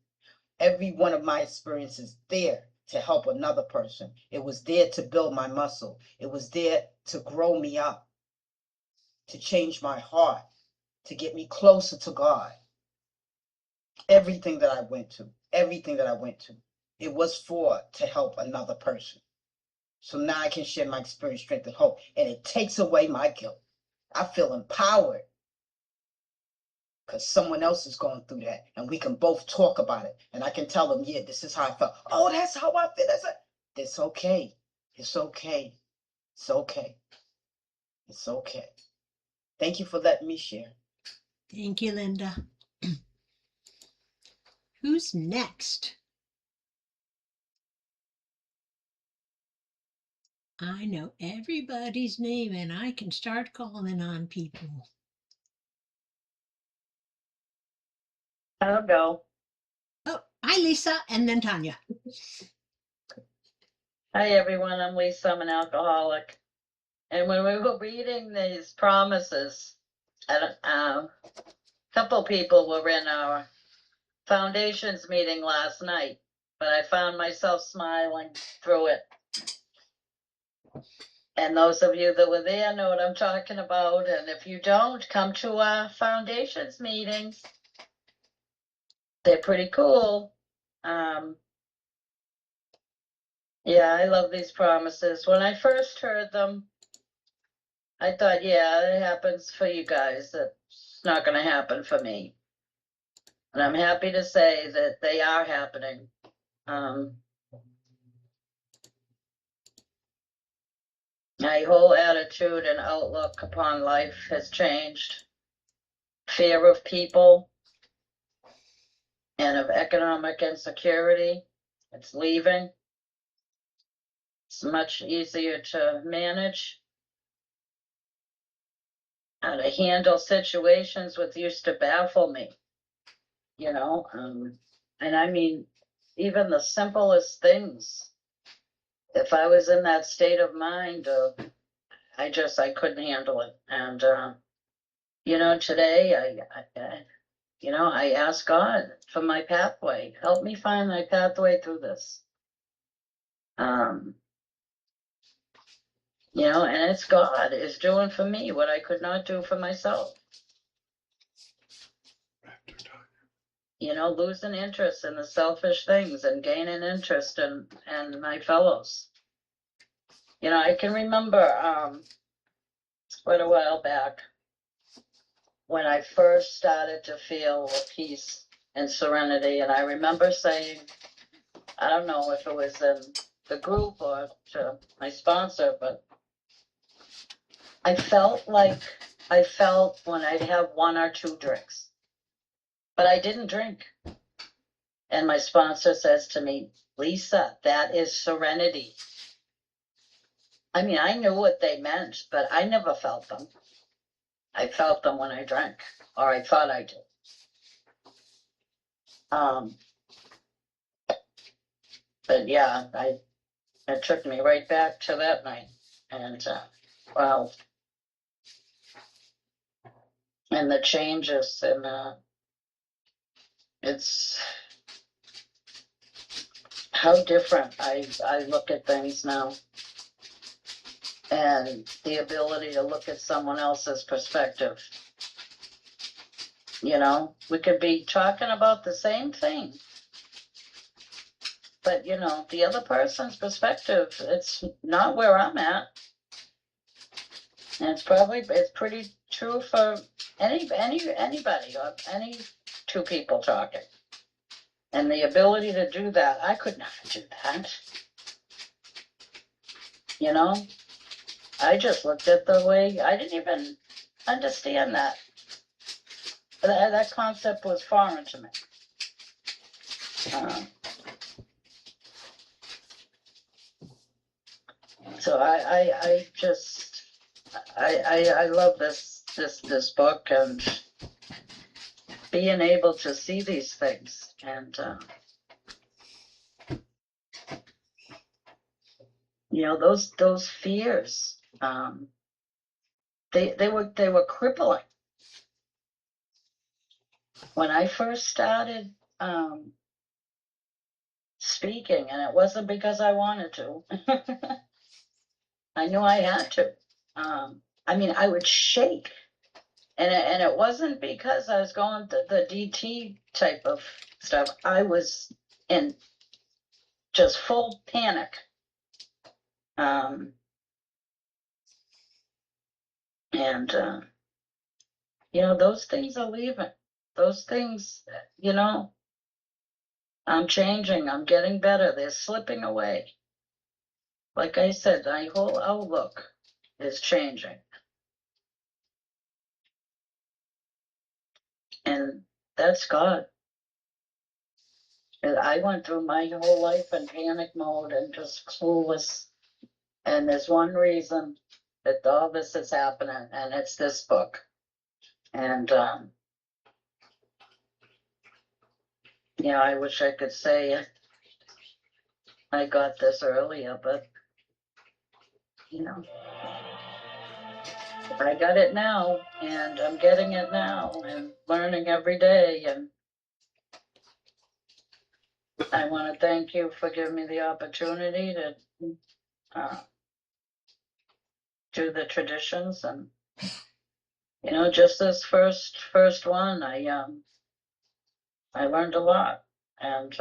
Every one of my experiences there to help another person. It was there to build my muscle. It was there to grow me up, to change my heart, to get me closer to God. Everything that I went to, it was to help another person. So now I can share my experience, strength, and hope. And it takes away my guilt. I feel empowered because someone else is going through that. And we can both talk about it. And I can tell them, this is how I felt. Oh, that's how I feel. It's okay. It's okay. It's okay. It's okay. Thank you for letting me share. Thank you, Linda. Who's next? I know everybody's name and I can start calling on people. I'll go. Oh, hi, Lisa, and then Tanya. Hi, everyone. I'm Lisa. I'm an alcoholic. And when we were reading these promises, a couple people were in our foundations meeting last night, but I found myself smiling through it. And those of you that were there know what I'm talking about. And if you don't, come to our foundations meetings. They're pretty cool. Yeah, I love these promises. When I first heard them, I thought, yeah, it happens for you guys. It's not gonna happen for me. And I'm happy to say that they are happening. My whole attitude and outlook upon life has changed. Fear of people and of economic insecurity, it's leaving. It's much easier to manage. How to handle situations which used to baffle me, you know, and I mean, even the simplest things. If I was in that state of mind, I couldn't handle it. And, you know, today I ask God for my pathway. Help me find my pathway through this. You know, and it's God is doing for me what I could not do for myself. You know, losing interest in the selfish things and gaining interest in my fellows. You know, I can remember quite a while back when I first started to feel peace and serenity, and I remember saying, I don't know if it was in the group or to my sponsor, but I felt when I'd have 1 or 2 drinks, but I didn't drink. And my sponsor says to me, Lisa, that is serenity. I mean, I knew what they meant, but I never felt them. I felt them when I drank, or I thought I did. But yeah, it took me right back to that night. And wow. And the changes, and it's how different I look at things now. And the ability to look at someone else's perspective. You know, we could be talking about the same thing, but you know, the other person's perspective, it's not where I'm at. And it's pretty true for anybody or any 2 people talking. And the ability to do that, I could never do that. You know, I just looked at the way, I didn't even understand that. That concept was foreign to me. So I love this book and being able to see these things, and you know, those fears, they were crippling. When I first started speaking, and it wasn't because I wanted to. I knew I had to. I mean, I would shake, and it wasn't because I was going to the DT type of stuff. I was in just full panic. And you know, those things are leaving. Those things, you know, I'm changing. I'm getting better. They're slipping away. Like I said, my whole outlook is changing. And that's God. And I went through my whole life in panic mode and just clueless. And there's one reason that all this is happening, and it's this book. And, you know, I wish I could say I got this earlier, but, you know, I got it now, and I'm getting it now, and learning every day. And I want to thank you for giving me the opportunity to do the traditions. And you know, just this first one, I learned a lot, and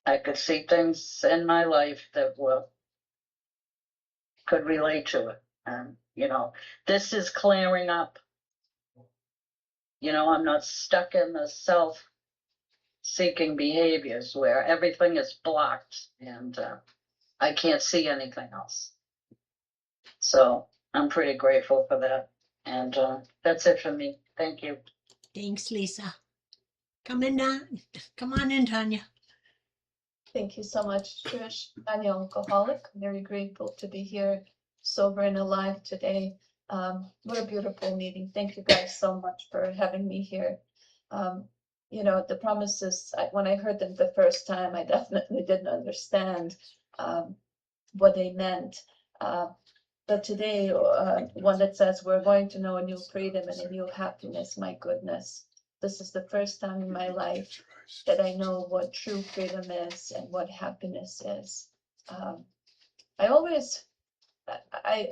I could see things in my life that could relate to it. And you know, this is clearing up You know, I'm not stuck in the self-seeking behaviors where everything is blocked and I can't see anything else. So I'm pretty grateful for that. And that's it for me. Thank you. Thanks, Lisa. Come in now. Come on in, Tanya. Thank you so much, Trish. I'm an alcoholic. Very grateful to be here, sober and alive today. What a beautiful meeting. Thank you guys so much for having me here. You know, the promises, when I heard them the first time, I definitely didn't understand what they meant. But today, one that says we're going to know a new freedom and a new happiness, my goodness. This is the first time in my life that I know what true freedom is and what happiness is. I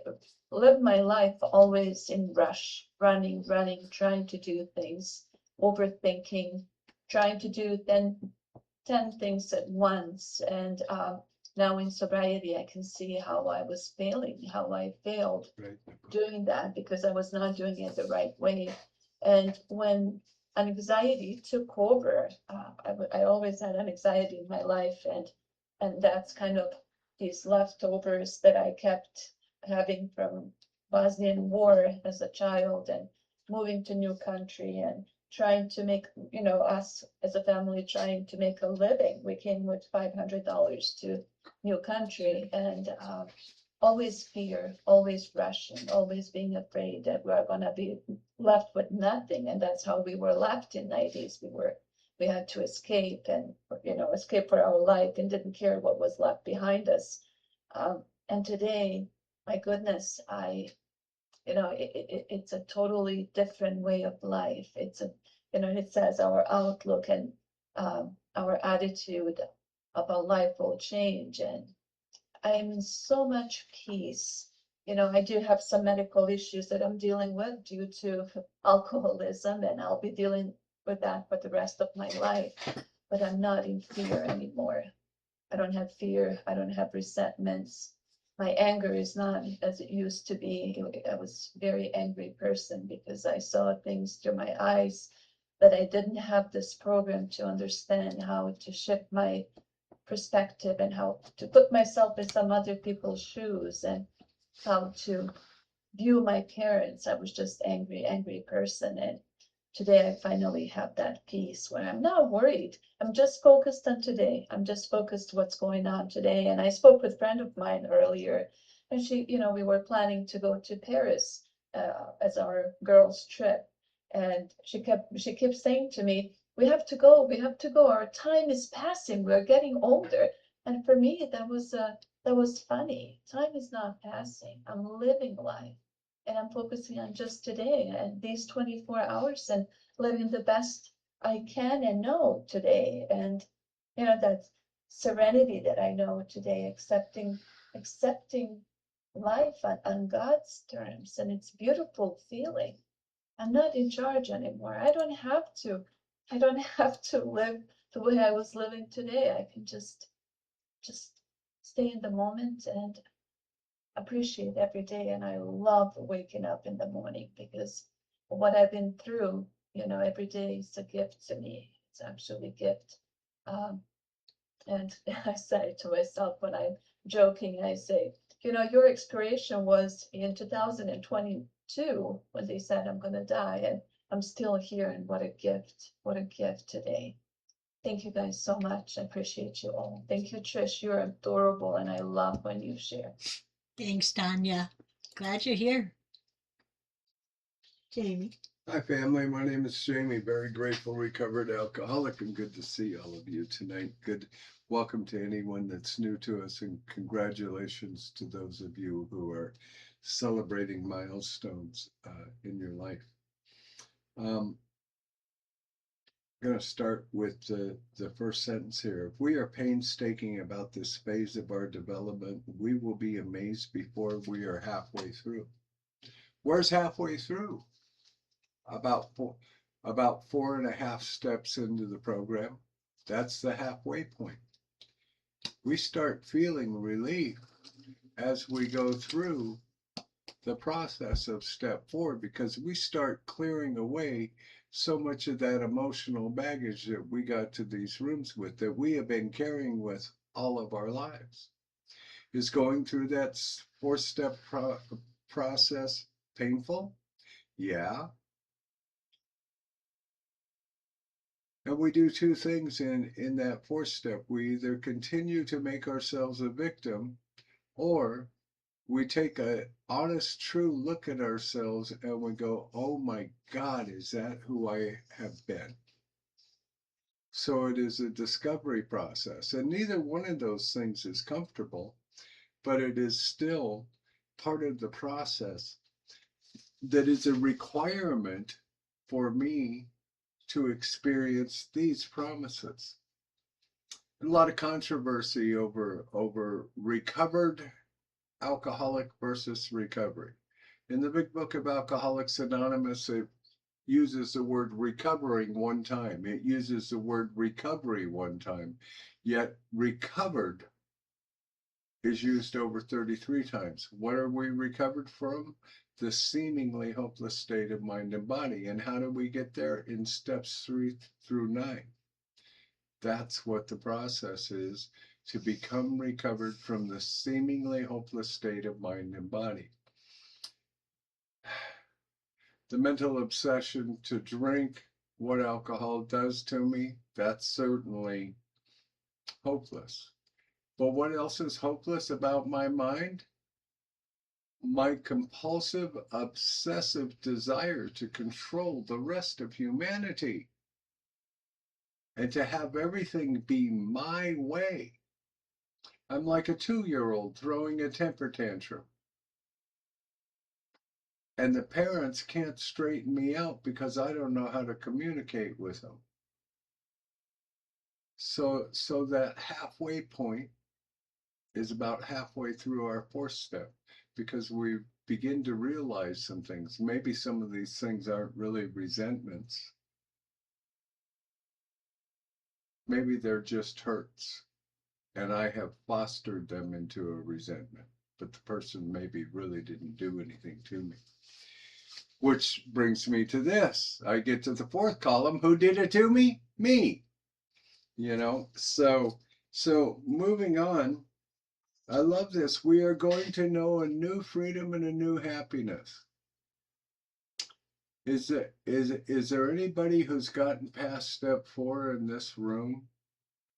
live my life always in rush, running, trying to do things, overthinking, trying to do 10 things at once. And now in sobriety, I can see how I was failing, how I failed doing that because I was not doing it the right way. And when anxiety took over, I always had anxiety in my life, and that's kind of these leftovers that I kept having from Bosnian War as a child and moving to new country and trying to make, you know, us as a family trying to make a living. We came with $500 to new country and always fear, always rushing, always being afraid that we're gonna be left with nothing. And that's how we were left in 90s. We had to escape and, you know, escape for our life and didn't care what was left behind us. And today, my goodness, you know, it's a totally different way of life. It's a, you know, it says our outlook and our attitude about life will change. And I am in so much peace. You know, I do have some medical issues that I'm dealing with due to alcoholism, and I'll be dealing with that for the rest of my life. But I'm not in fear anymore. I don't have fear. I don't have resentments. My anger is not as it used to be. I was a very angry person because I saw things through my eyes that I didn't have this program to understand how to shift my perspective and how to put myself in some other people's shoes and how to view my parents. I was just angry person. And today I finally have that peace where I'm not worried. I'm just focused on today. I'm just focused what's going on today. And I spoke with a friend of mine earlier, and she, you know, we were planning to go to Paris as our girls' trip. And she kept saying to me, we have to go, our time is passing, we're getting older. And for me, that was funny. Time is not passing. I'm living life. And I'm focusing on just today and these 24 hours and living the best I can and know today. And, you know, that serenity that I know today, accepting life on God's terms. And it's a beautiful feeling. I'm not in charge anymore. I don't have to live the way I was living today. I can just stay in the moment and appreciate every day. And I love waking up in the morning because what I've been through, you know, every day is a gift to me. It's actually a gift. And I say to myself when I'm joking, I say, you know, your expiration was in 2022 when they said I'm going to die, and I'm still here. And what a gift today. Thank you guys so much. I appreciate you all. Thank you, Trish. You're adorable, and I love when you share. Thanks, Tanya. Glad you're here. Jamie. Hi, family. My name is Jamie. Very grateful, recovered alcoholic, and good to see all of you tonight. Good. Welcome to anyone that's new to us, and congratulations to those of you who are celebrating milestones in your life. I'm going to start with the first sentence here. If we are painstaking about this phase of our development, we will be amazed before we are halfway through. Where's halfway through? About 4.5 steps into the program. That's the halfway point. We start feeling relief as we go through the process of step 4 because we start clearing away so much of that emotional baggage that we got to these rooms with, that we have been carrying with all of our lives. Is going through that 4-step process painful? Yeah. And we do two things in that 4-step. We either continue to make ourselves a victim, or we take an honest, true look at ourselves and we go, oh my God, is that who I have been? So it is a discovery process. And neither one of those things is comfortable, but it is still part of the process that is a requirement for me to experience these promises. A lot of controversy over recovered alcoholic versus recovery. In the Big Book of Alcoholics Anonymous, it uses the word recovering one time. It uses the word recovery one time, yet recovered is used over 33 times. What are we recovered from? The seemingly hopeless state of mind and body. And how do we get there? In steps 3 through 9. That's what the process is, to become recovered from the seemingly hopeless state of mind and body. The mental obsession to drink, what alcohol does to me, that's certainly hopeless. But what else is hopeless about my mind? My compulsive, obsessive desire to control the rest of humanity and to have everything be my way. I'm like a 2-year-old throwing a temper tantrum. And the parents can't straighten me out because I don't know how to communicate with them. So that halfway point is about halfway through our 4th step, because we begin to realize some things. Maybe some of these things aren't really resentments. Maybe they're just hurts, and I have fostered them into a resentment, but the person maybe really didn't do anything to me. Which brings me to this. I get to the 4th column. Who did it to me? Me. You know, so moving on. I love this. We are going to know a new freedom and a new happiness. Is there anybody who's gotten past step 4 in this room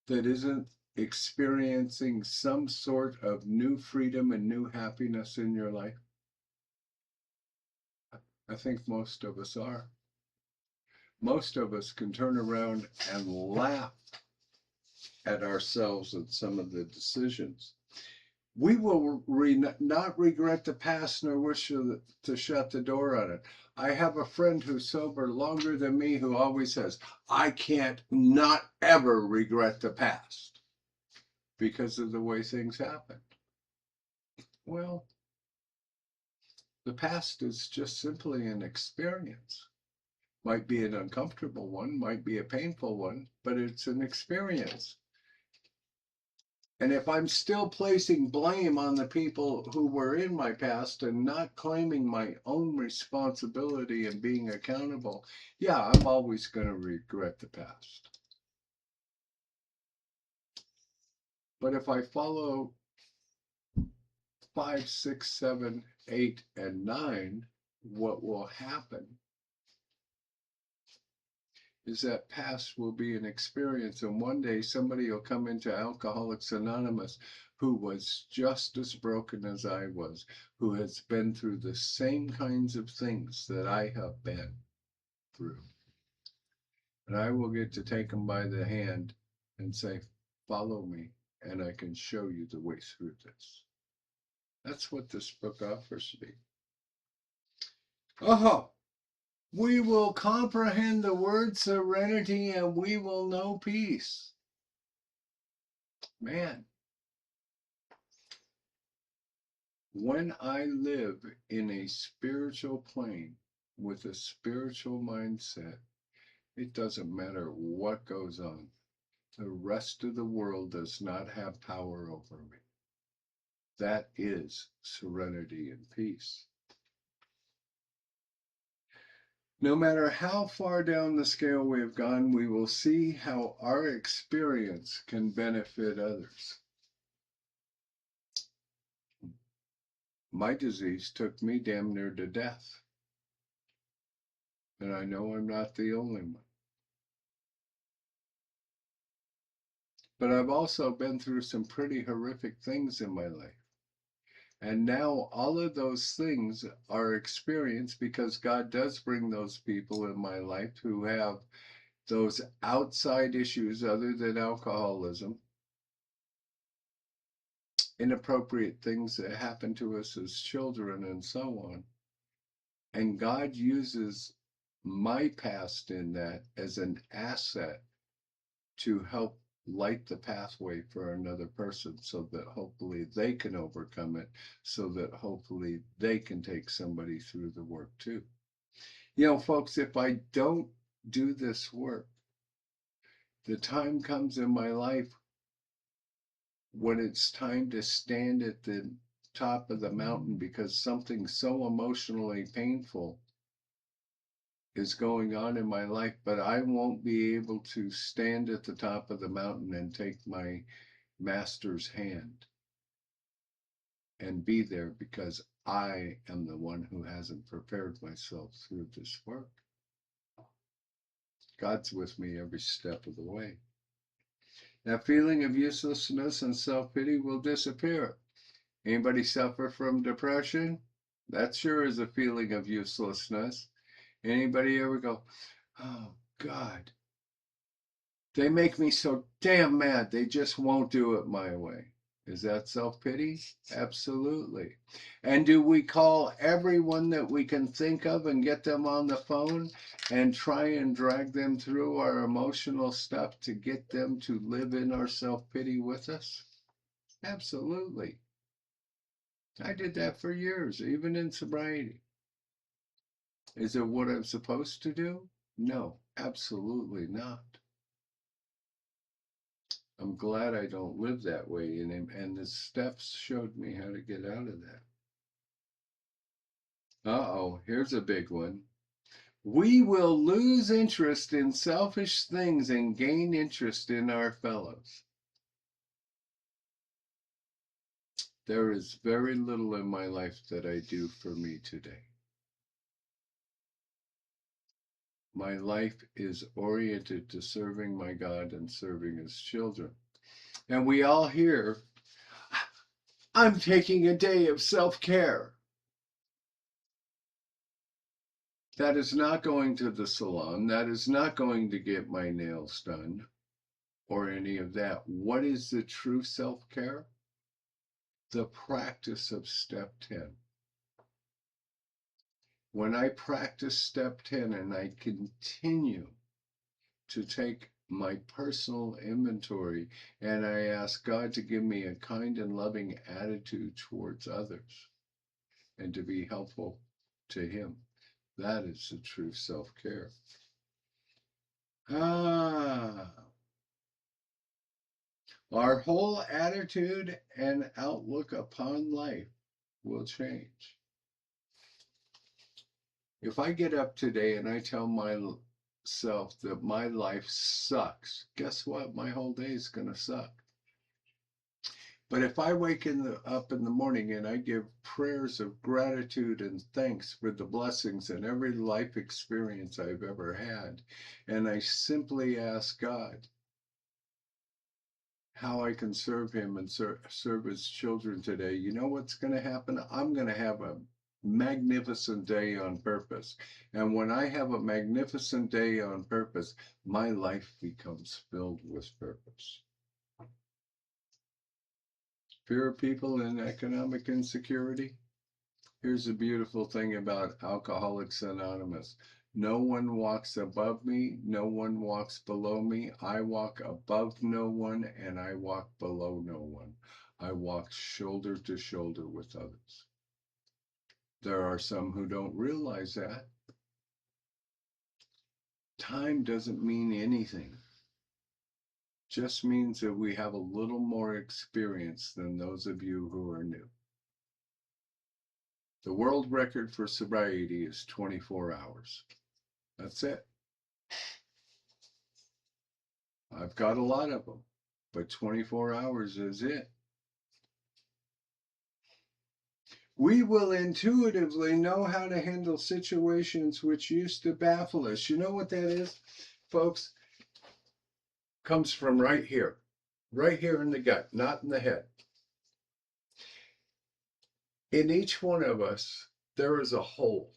that isn't experiencing some sort of new freedom and new happiness in your life? I think most of us are. Most of us can turn around and laugh at ourselves and some of the decisions. We will not regret the past nor wish to shut the door on it. I have a friend who's sober longer than me who always says, I can't not ever regret the past because of the way things happened. Well, the past is just simply an experience. Might be an uncomfortable one, might be a painful one, but it's an experience. And if I'm still placing blame on the people who were in my past and not claiming my own responsibility and being accountable, yeah, I'm always going to regret the past. But if I follow 5, 6, 7, 8, and 9, what will happen is that past will be an experience, and one day somebody will come into Alcoholics Anonymous who was just as broken as I was, who has been through the same kinds of things that I have been through. And I will get to take them by the hand and say, follow me, and I can show you the way through this. That's what this book offers me. Oh, we will comprehend the word serenity and we will know peace. Man, when I live in a spiritual plane with a spiritual mindset, it doesn't matter what goes on. The rest of the world does not have power over me. That is serenity and peace. No matter how far down the scale we have gone, we will see how our experience can benefit others. My disease took me damn near to death. And I know I'm not the only one. But I've also been through some pretty horrific things in my life. And now all of those things are experienced because God does bring those people in my life who have those outside issues other than alcoholism, inappropriate things that happen to us as children and so on. And God uses my past in that as an asset to help light the pathway for another person so that hopefully they can overcome it, so that hopefully they can take somebody through the work too. You know, folks, if I don't do this work, the time comes in my life when it's time to stand at the top of the mountain because something so emotionally painful is going on in my life, but I won't be able to stand at the top of the mountain and take my master's hand and be there because I am the one who hasn't prepared myself through this work. God's with me every step of the way. That feeling of uselessness and self-pity will disappear. Anybody suffer from depression? That sure is a feeling of uselessness. Anybody ever go, oh God, they make me so damn mad, they just won't do it my way. Is that self-pity? Absolutely. And do we call everyone that we can think of and get them on the phone and try and drag them through our emotional stuff to get them to live in our self-pity with us? Absolutely. I did that for years, even in sobriety. Is it what I'm supposed to do? No, absolutely not. I'm glad I don't live that way, and the steps showed me how to get out of that. Uh-oh, here's a big one. We will lose interest in selfish things and gain interest in our fellows. There is very little in my life that I do for me today. My life is oriented to serving my God and serving His children. And we all hear, I'm taking a day of self-care. That is not going to the salon. That is not going to get my nails done or any of that. What is the true self-care? The practice of step 10. When I practice step 10 and I continue to take my personal inventory and I ask God to give me a kind and loving attitude towards others and to be helpful to Him, that is the true self-care. Our whole attitude and outlook upon life will change. If I get up today and I tell myself that my life sucks, guess what? My whole day is going to suck. But if I wake up in the morning and I give prayers of gratitude and thanks for the blessings and every life experience I've ever had, and I simply ask God how I can serve Him and serve His children today, you know what's going to happen? I'm going to have a magnificent day on purpose. And when I have a magnificent day on purpose, my life becomes filled with purpose. Fear of people and economic insecurity. Here's the beautiful thing about Alcoholics Anonymous. No one walks above me, no one walks below me. I walk above no one and I walk below no one. I walk shoulder to shoulder with others. There are some who don't realize that. Time doesn't mean anything. Just means that we have a little more experience than those of you who are new. The world record for sobriety is 24 hours. That's it. I've got a lot of them, but 24 hours is it. We will intuitively know how to handle situations which used to baffle us. You know what that is, folks? Comes from right here in the gut, not in the head. In each one of us, there is a hole.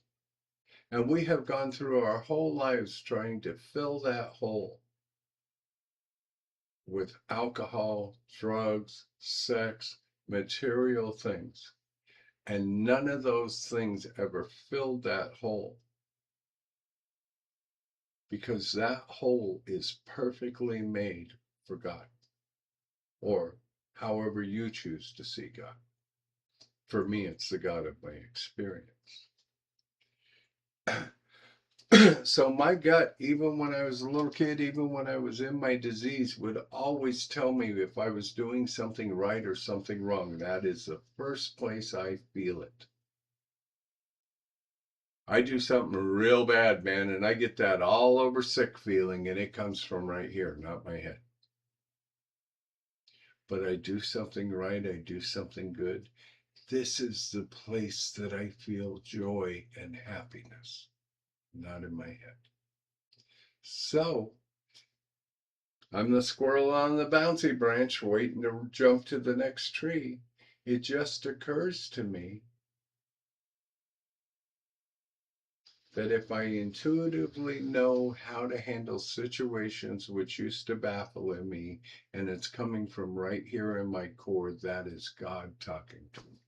And we have gone through our whole lives trying to fill that hole with alcohol, drugs, sex, material things. And none of those things ever filled that hole. Because that hole is perfectly made for God. Or however you choose to see God. For me, it's the God of my experience. So my gut, even when I was a little kid, even when I was in my disease, would always tell me if I was doing something right or something wrong. That is the first place I feel it. I do something real bad, man, and I get that all over sick feeling, and it comes from right here, not my head. But I do something right, I do something good. This is the place that I feel joy and happiness, not in my head. So, I'm the squirrel on the bouncy branch waiting to jump to the next tree. It just occurs to me that if I intuitively know how to handle situations which used to baffle me, and it's coming from right here in my core, that is God talking to me.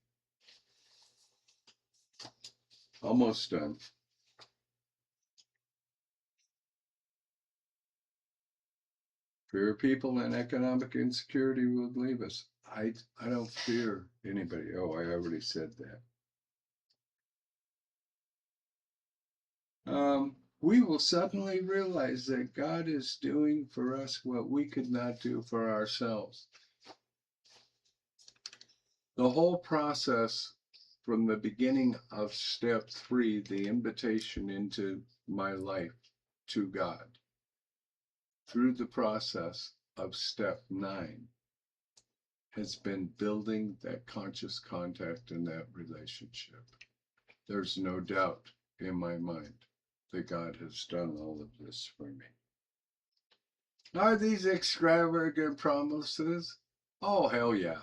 Almost done. Fear of people and economic insecurity will leave us. I don't fear anybody. Oh, I already said that. We will suddenly realize that God is doing for us what we could not do for ourselves. The whole process from the beginning of step 3, the invitation into my life to God, through the process of step 9, has been building that conscious contact and that relationship. There's no doubt in my mind that God has done all of this for me. Are these extravagant promises? Oh, hell yeah.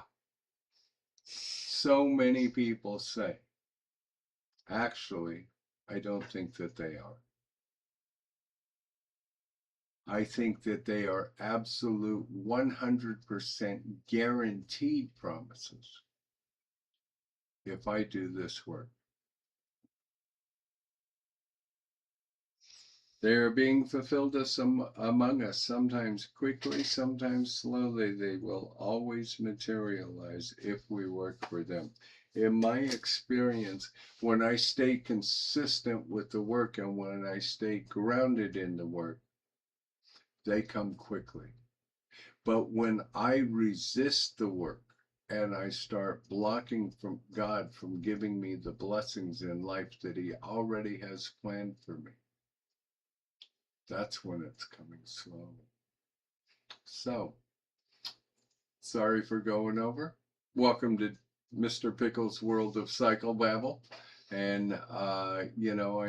So many people say. Actually, I don't think that they are. I think that they are absolute 100% guaranteed promises if I do this work. They are being fulfilled among us, sometimes quickly, sometimes slowly. They will always materialize if we work for them. In my experience, when I stay consistent with the work and when I stay grounded in the work, they come quickly. But when I resist the work and I start blocking from God from giving me the blessings in life that He already has planned for me, that's when it's coming slowly. So, sorry for going over. Welcome to Mr. Pickle's World of Psychobabble. And, I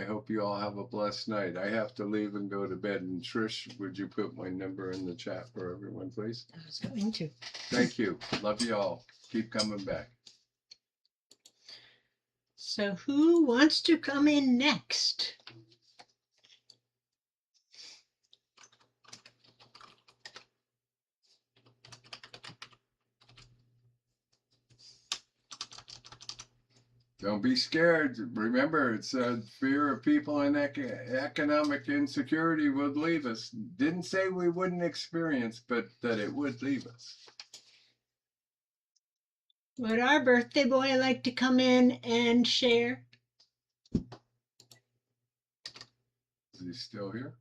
hope you all have a blessed night. I have to leave and go to bed. And Trish, would you put my number in the chat for everyone, please? I was going to. Thank you. Love you all. Keep coming back. So who wants to come in next? Don't be scared. Remember, it's fear of people and economic insecurity would leave us. Didn't say we wouldn't experience, but that it would leave us. Would our birthday boy like to come in and share? Is he still here?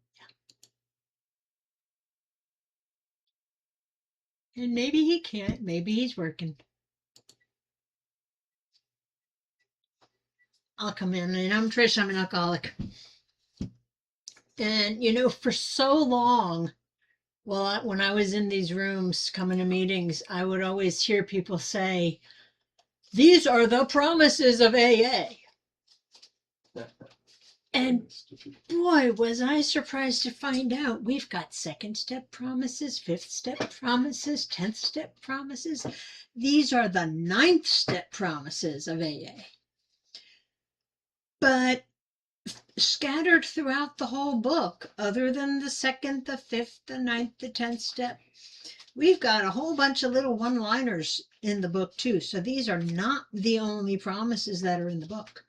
And maybe he can't. Maybe he's working. I'll come in, and I'm Trish. I'm an alcoholic. And, you know, for so long, well, when I was in these rooms coming to meetings, I would always hear people say, these are the promises of AA. And boy, was I surprised to find out we've got second step promises, fifth step promises, 10th step promises. These are the 9th step promises of AA. But scattered throughout the whole book, other than the 2nd, the 5th, the 9th, the 10th step, we've got a whole bunch of little one-liners in the book too. So these are not the only promises that are in the book.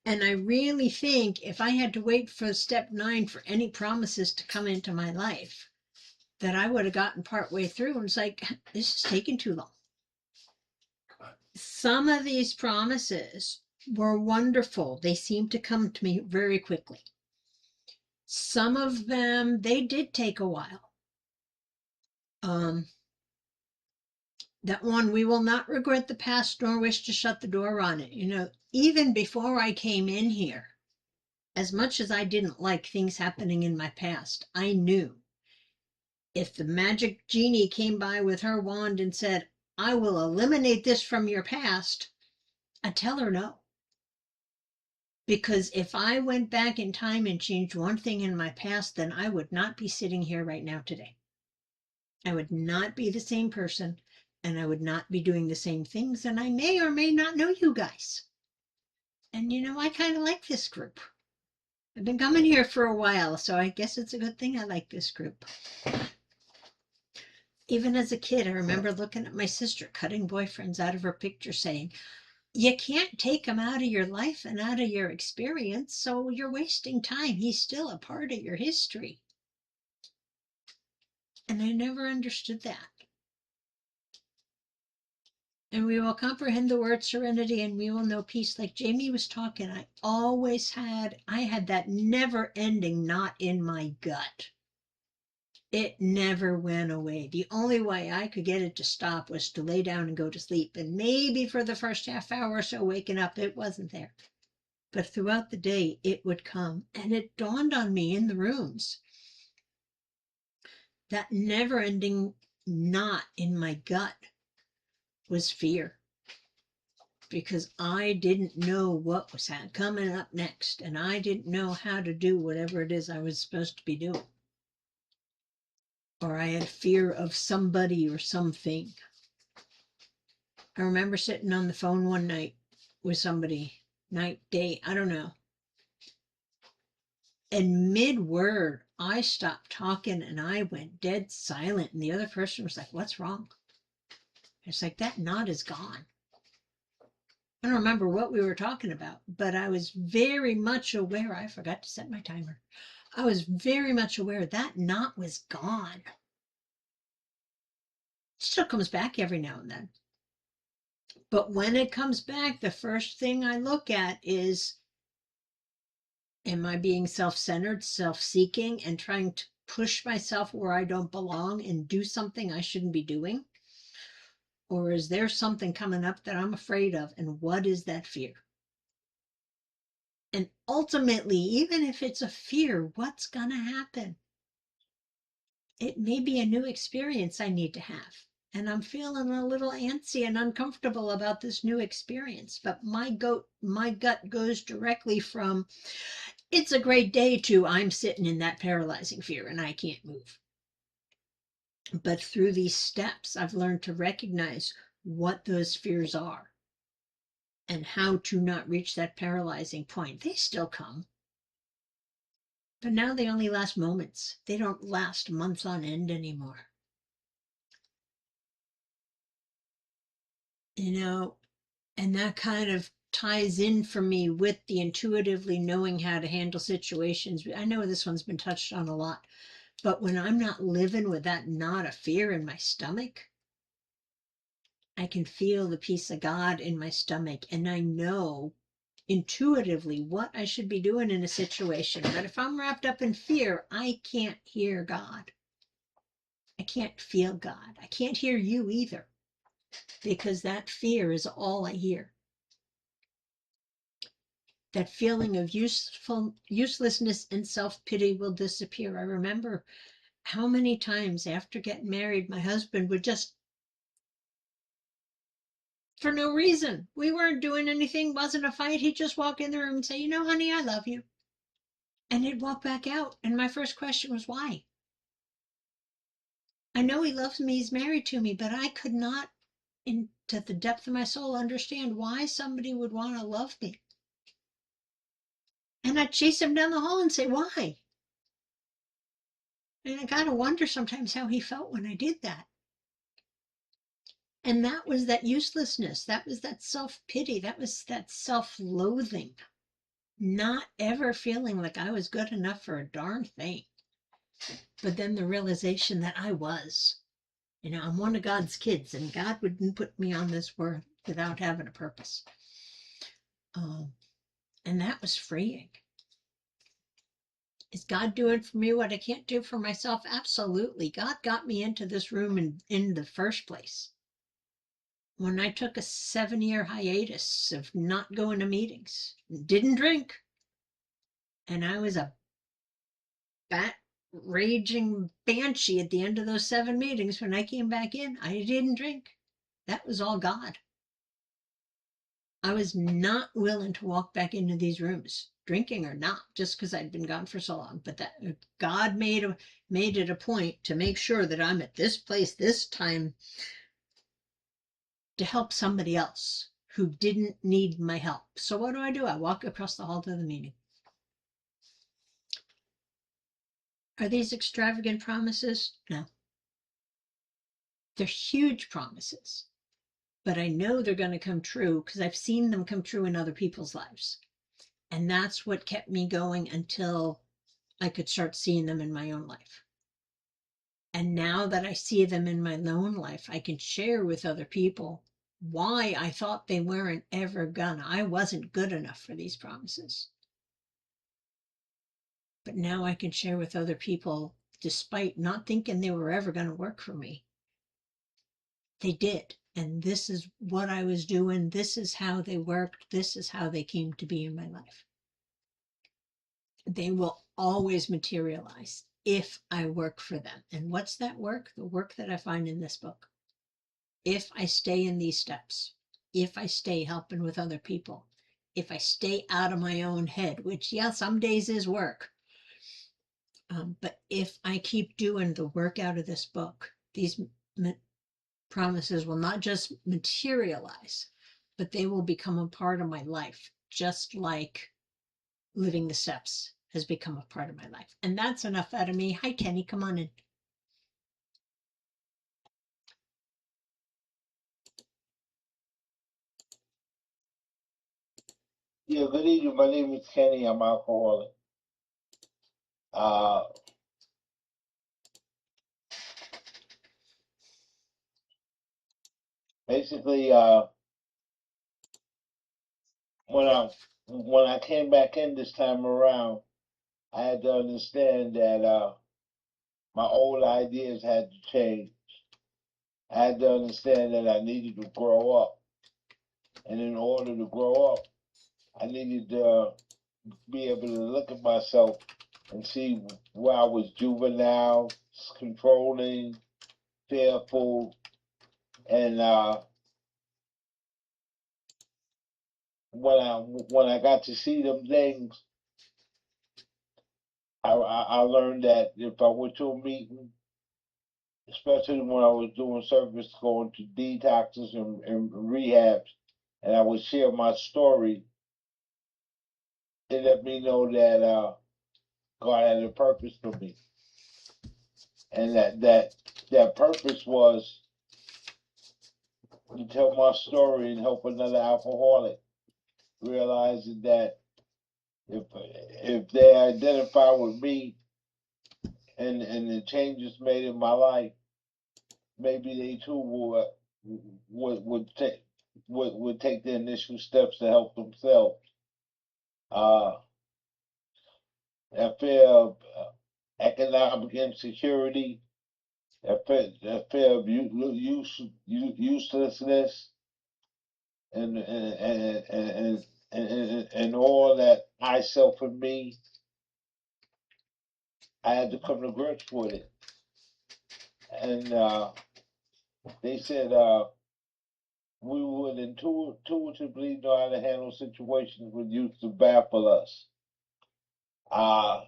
And I really think if I had to wait for step 9 for any promises to come into my life, that I would have gotten partway through and it's like, this is taking too long. Some of these promises were wonderful. They seemed to come to me very quickly. Some of them, they did take a while. That one, we will not regret the past nor wish to shut the door on it. You know, even before I came in here, as much as I didn't like things happening in my past, I knew if the magic genie came by with her wand and said, I will eliminate this from your past, I'd tell her no. Because if I went back in time and changed one thing in my past, then I would not be sitting here right now today. I would not be the same person, and I would not be doing the same things, and I may or may not know you guys. And you know, I kind of like this group. I've been coming here for a while, so I guess it's a good thing I like this group. Even as a kid, I remember looking at my sister cutting boyfriends out of her picture saying, you can't take him out of your life and out of your experience, so you're wasting time. He's still a part of your history. And I never understood that. And we will comprehend the word serenity and we will know peace. Like Jamie was talking, I had that never ending knot in my gut. It never went away. The only way I could get it to stop was to lay down and go to sleep. And maybe for the first half hour or so waking up, it wasn't there. But throughout the day, it would come. And it dawned on me in the rooms. That never-ending knot in my gut was fear. Because I didn't know what was coming up next. And I didn't know how to do whatever it is I was supposed to be doing. Or I had fear of somebody or something. I remember sitting on the phone one night with somebody, night, day, I don't know. And mid-word, I stopped talking and I went dead silent. And the other person was like, what's wrong? It's like, that knot is gone. I don't remember what we were talking about, but I was very much aware. I forgot to set my timer. I was very much aware that knot was gone. It still comes back every now and then. But when it comes back, the first thing I look at is, am I being self-centered, self-seeking, and trying to push myself where I don't belong and do something I shouldn't be doing? Or is there something coming up that I'm afraid of? And what is that fear? And ultimately, even if it's a fear, what's going to happen? It may be a new experience I need to have. And I'm feeling a little antsy and uncomfortable about this new experience. But my gut goes directly from, it's a great day, to I'm sitting in that paralyzing fear and I can't move. But through these steps, I've learned to recognize what those fears are and how to not reach that paralyzing point. They still come. But now they only last moments. They don't last months on end anymore. You know, and that kind of ties in for me with the intuitively knowing how to handle situations. I know this one's been touched on a lot, but when I'm not living with that knot of fear in my stomach, I can feel the peace of God in my stomach, and I know intuitively what I should be doing in a situation. But if I'm wrapped up in fear, I can't hear God. I can't feel God. I can't hear you either, because that fear is all I hear. that feeling of uselessness and self-pity will disappear. I remember how many times after getting married, my husband would just, for no reason, we weren't doing anything, wasn't a fight, he'd just walk in the room and say, you know, honey, I love you. And he'd walk back out. And my first question was, why? I know he loves me, he's married to me, but I could not, into the depth of my soul, understand why somebody would want to love me. And I'd chase him down the hall and say, why? And I gotta wonder sometimes how he felt when I did that. And that was that uselessness. That was that self-pity. That was that self-loathing. Not ever feeling like I was good enough for a darn thing. But then the realization that I was. You know, I'm one of God's kids, and God wouldn't put me on this world without having a purpose. And that was freeing. Is God doing for me what I can't do for myself? Absolutely. God got me into this room in the first place. When I took a 7-year hiatus of not going to meetings, didn't drink, and I was a bat raging banshee at the end of those 7 meetings, when I came back in, I didn't drink. That was all God. I was not willing to walk back into these rooms, drinking or not, just because I'd been gone for so long. But that God made it a point to make sure that I'm at this place this time to help somebody else who didn't need my help. So what do? I walk across the hall to the meeting. Are these extravagant promises? No. They're huge promises, but I know they're going to come true because I've seen them come true in other people's lives. And that's what kept me going until I could start seeing them in my own life. And now that I see them in my own life, I can share with other people why I thought they weren't ever gonna. I wasn't good enough for these promises. But now I can share with other people, despite not thinking they were ever going to work for me. They did. And this is what I was doing. This is how they worked. This is how they came to be in my life. They will always materialize if I work for them. And what's that work? The work that I find in this book. If I stay in these steps, if I stay helping with other people, if I stay out of my own head, which, yeah, some days is work. But if I keep doing the work out of this book, these promises will not just materialize, but they will become a part of my life, just like living the steps has become a part of my life. And that's enough out of me. Hi, Kenny, come on in. Yeah, good evening. My name is Kenny. I'm alcoholic. Basically, when I came back in this time around, I had to understand that my old ideas had to change. I had to understand that I needed to grow up, and in order to grow up, I needed to be able to look at myself and see where I was juvenile, controlling, fearful, and when I got to see them things, I learned that if I went to a meeting, especially when I was doing service, going to detoxes and rehabs, and I would share my story, it let me know that God had a purpose for me, and that purpose was to tell my story and help another alcoholic, realizing that if they identify with me and the changes made in my life, maybe they too would take the initial steps to help themselves. That fear of economic insecurity, that fear of uselessness, and and all that I self and me, I had to come to grips with it. And they said we would intuitively know how to handle situations which used to baffle us. I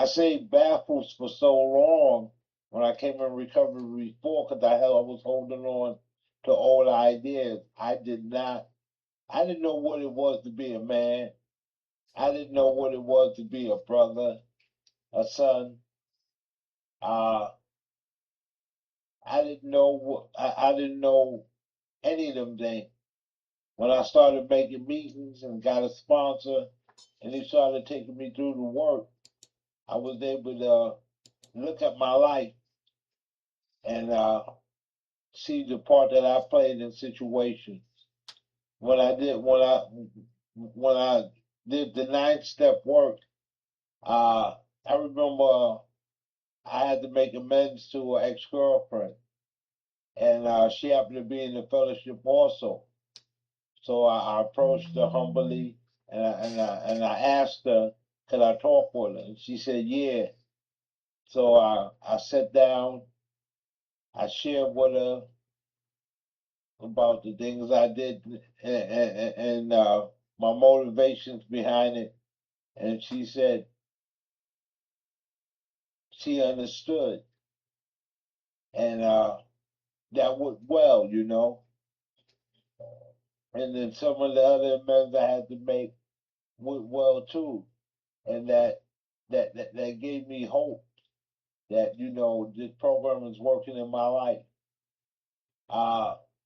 say baffles for so long when I came in recovery before because I was holding on to old ideas. I didn't know what it was to be a man. I didn't know what it was to be a brother, a son. Uh, I didn't know any of them things. When I started making meetings and got a sponsor, and he started taking me through the work, I was able to look at my life and see the part that I played in situations. When I did the 9-step work, I remember I had to make amends to an ex-girlfriend, and she happened to be in the fellowship also. So I approached her humbly, and I asked her, "Could I talk with her?" And she said, "Yeah." So I sat down, I shared with her about the things I did and my motivations behind it, and she said she understood, and that went well, you know. And then some of the other amends I had to make went well too, and that gave me hope that this program is working in my life.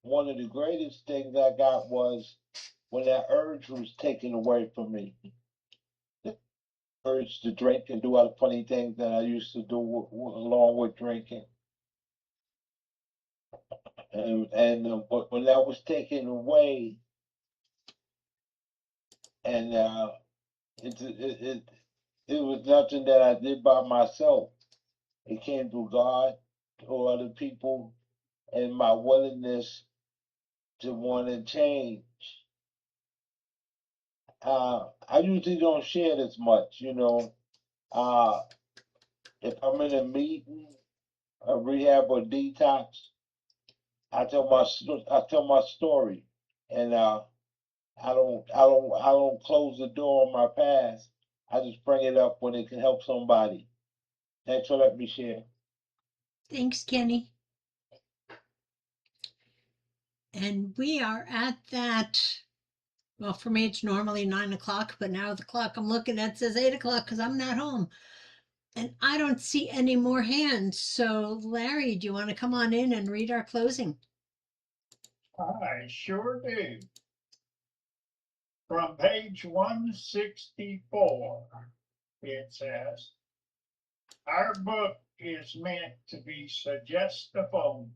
One of the greatest things I got was when that urge was taken away from me. The urge to drink and do other funny things that I used to do along with drinking. But when that was taken away, and it was nothing that I did by myself. It came through God, through other people, and my willingness to want to change. I usually don't share this much, you know. If I'm in a meeting, a rehab or detox, I tell my story, and I don't close the door on my past. I just bring it up when it can help somebody. Thanks for letting me share. Thanks, Kenny. And we are at that. Well, for me, it's normally 9 o'clock, but now the clock I'm looking at says 8 o'clock because I'm not home. And I don't see any more hands. So, Larry, do you want to come on in and read our closing? I sure do. From page 164, it says, our book is meant to be suggestible.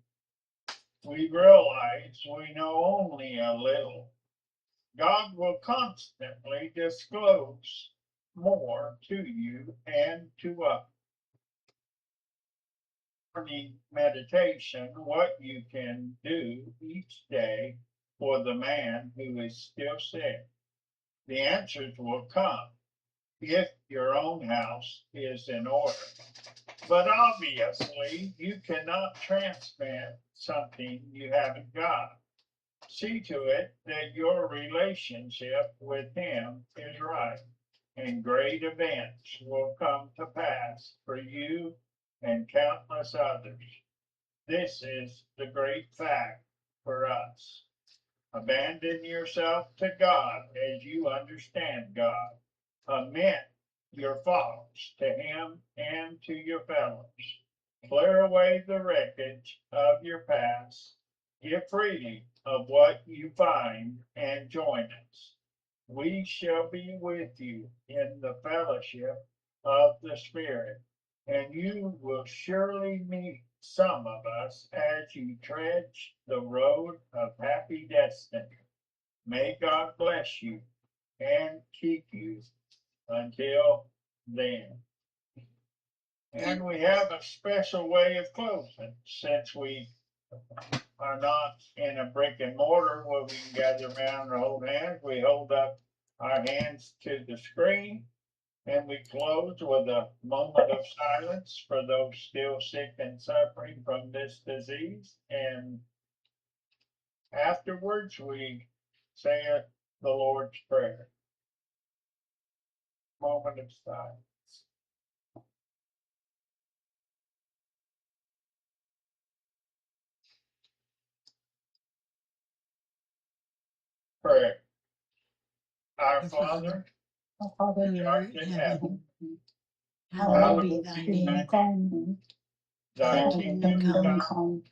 We realize we know only a little. God will constantly disclose more to you and to us. Morning meditation, what you can do each day for the man who is still sick. The answers will come if your own house is in order. But obviously, you cannot transplant something you haven't got. See to it that your relationship with him is right, and great events will come to pass for you and countless others. This is the great fact for us. Abandon yourself to God as you understand God. Admit your faults to Him and to your fellows. Clear away the wreckage of your past. Give freely of what you find and join us. We shall be with you in the fellowship of the Spirit, and you will surely meet some of us as you tread the road of happy destiny. May God bless you and keep you until then. And we have a special way of closing since we are not in a brick and mortar where we can gather around and hold hands. We hold up our hands to the screen, and we close with a moment of silence for those still sick and suffering from this disease. And afterwards, we say the Lord's Prayer. Moment of silence. Prayer. Our Father, which art in heaven, Hallowed be thy name. thy kingdom come,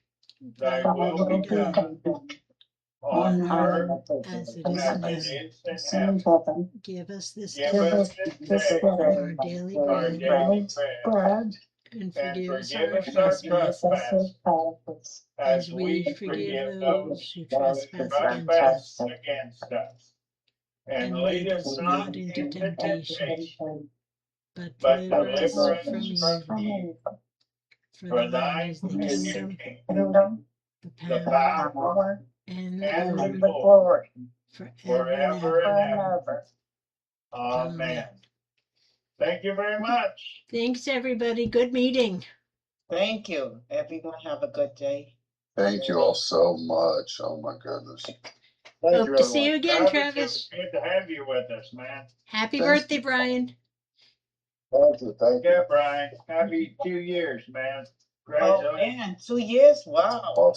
thy will be done on earth As it as is in it heaven. is in heaven. Give us this Give day us this day our daily our bread, daily bread, and and forgive us forgive our us our trespasses, trespasses, as as we we forgive forgive those who trespass against trespass us. against us. And And lead us not into into temptation, temptation, but but deliver us deliver from us evil. from evil. For For thine thine is the is the kingdom, kingdom, the the power, power, and and the the glory, glory, forever and forever ever. and ever. Amen. Amen. Thank you very much. Thanks, everybody. Good meeting. Thank you. Everyone have a good day. Thank you all so much. Oh my goodness. Hope to see you again, Travis, Travis. it's good to have you with us, man. Happy Thanks. birthday, Brian. Thank you. Thank you. Yeah, Brian. Happy 2 years, man. Oh, Congratulations. man, 2 years? Wow.